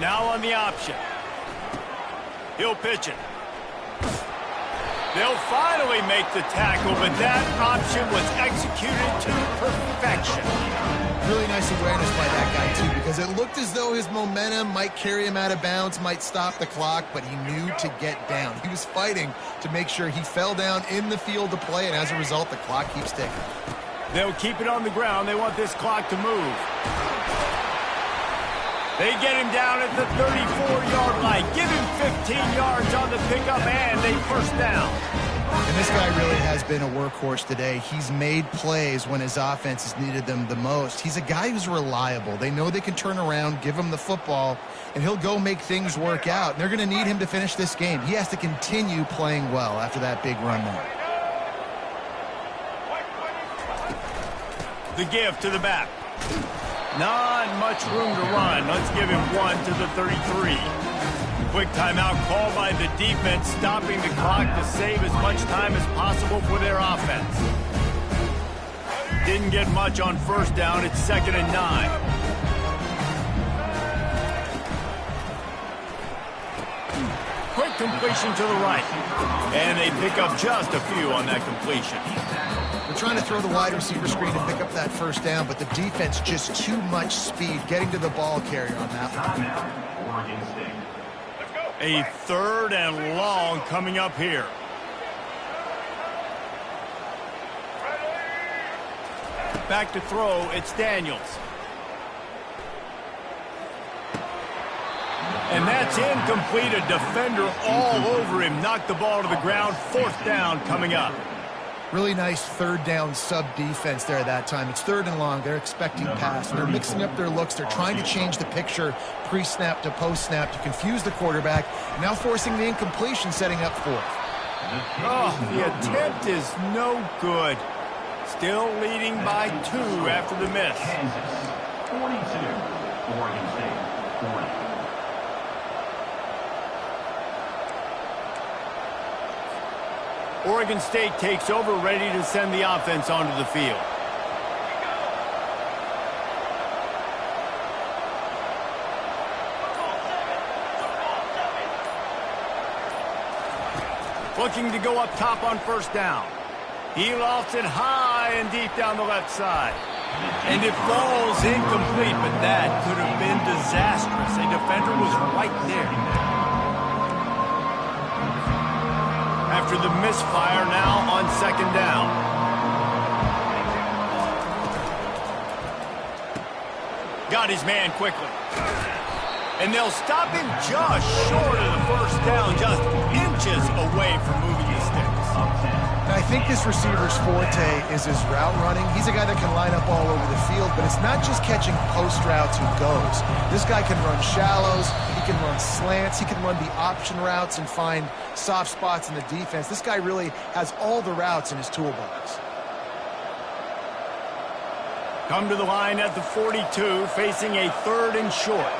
Now on the option. He'll pitch it. They'll finally make the tackle, but that option was executed to perfection. Really nice awareness by that guy, too, because it looked as though his momentum might carry him out of bounds, might stop the clock, but he knew to get down. He was fighting to make sure he fell down in the field to play, and as a result, the clock keeps ticking. They'll keep it on the ground. They want this clock to move. They get him down at the 34-yard line. Give him 15 yards on the pickup and a first down. And this guy really has been a workhorse today. He's made plays when his offense has needed them the most. He's a guy who's reliable. They know they can turn around, give him the football, and he'll go make things work out. They're going to need him to finish this game. He has to continue playing well after that big run there. The give to the back. Not much room to run. Let's give him one to the 33. Quick timeout called by the defense, stopping the clock to save as much time as possible for their offense. Didn't get much on first down. It's 2nd and 9. Quick completion to the right. And they pick up just a few on that completion. They're trying to throw the wide receiver screen and pick up that first down, but the defense just too much speed getting to the ball carrier on that one. Oregon State. A 3rd and long coming up here. Back to throw, it's Daniels. And that's incomplete. A defender all over him. Knocked the ball to the ground. 4th down coming up. Really nice 3rd down sub-defense there that time. It's 3rd and long. They're expecting pass. They're mixing up their looks. They're trying to change the picture pre-snap to post-snap to confuse the quarterback. Now forcing the incompletion, setting up 4th. Oh, the attempt is no good. Still leading by 2 after the miss. Kansas, 42. Oregon State, 40. Oregon State takes over, ready to send the offense onto the field. Looking to go up top on first down. He lofts it high and deep down the left side. And it falls incomplete, but that could have been disastrous. A defender was right there. After the misfire, now on 2nd down. Got his man quickly. And they'll stop him just short of the first down, just inches away from moving his sticks. And I think this receiver's forte is his route running. He's a guy that can line up all over the field, but it's not just catching post routes who goes. This guy can run shallows, he can run slants, he can run the option routes and find soft spots in the defense. This guy really has all the routes in his toolbox. Come to the line at the 42, facing a 3rd and short.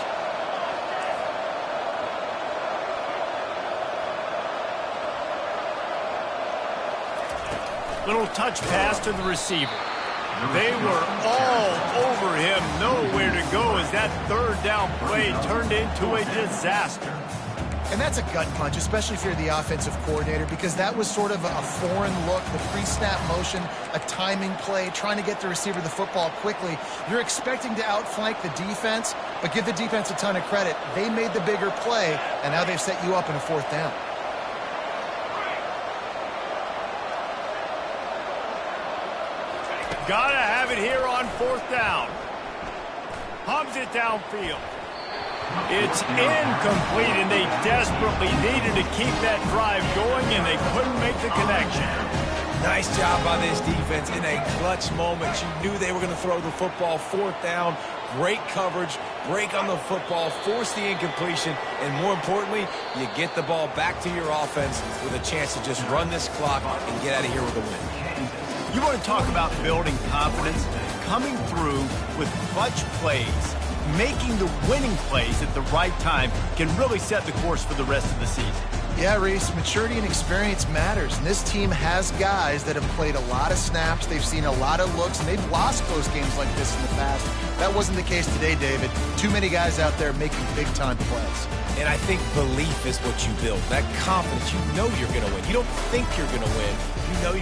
Little touch pass to the receiver. They were all over him, nowhere to go as that 3rd down play turned into a disaster. And that's a gut punch, especially if you're the offensive coordinator, because that was sort of a foreign look, the pre-snap motion, a timing play, trying to get the receiver the football quickly. You're expecting to outflank the defense, but give the defense a ton of credit. They made the bigger play, and now they've set you up in a 4th down. Gotta have it here on 4th down. Pumps it downfield. It's incomplete, and they desperately needed to keep that drive going, and they couldn't make the connection. Nice job by this defense in a clutch moment. You knew they were going to throw the football. 4th down, great coverage, break on the football, force the incompletion, and more importantly, you get the ball back to your offense with a chance to just run this clock and get out of here with a win. You want to talk about building confidence? Coming through with clutch plays, making the winning plays at the right time can really set the course for the rest of the season. Yeah, Reese, maturity and experience matters, and this team has guys that have played a lot of snaps, they've seen a lot of looks, and they've lost close games like this in the past. That wasn't the case today, David. Too many guys out there making big-time plays. And I think belief is what you build. That confidence, you know you're going to win. You don't think you're going to win. You know you're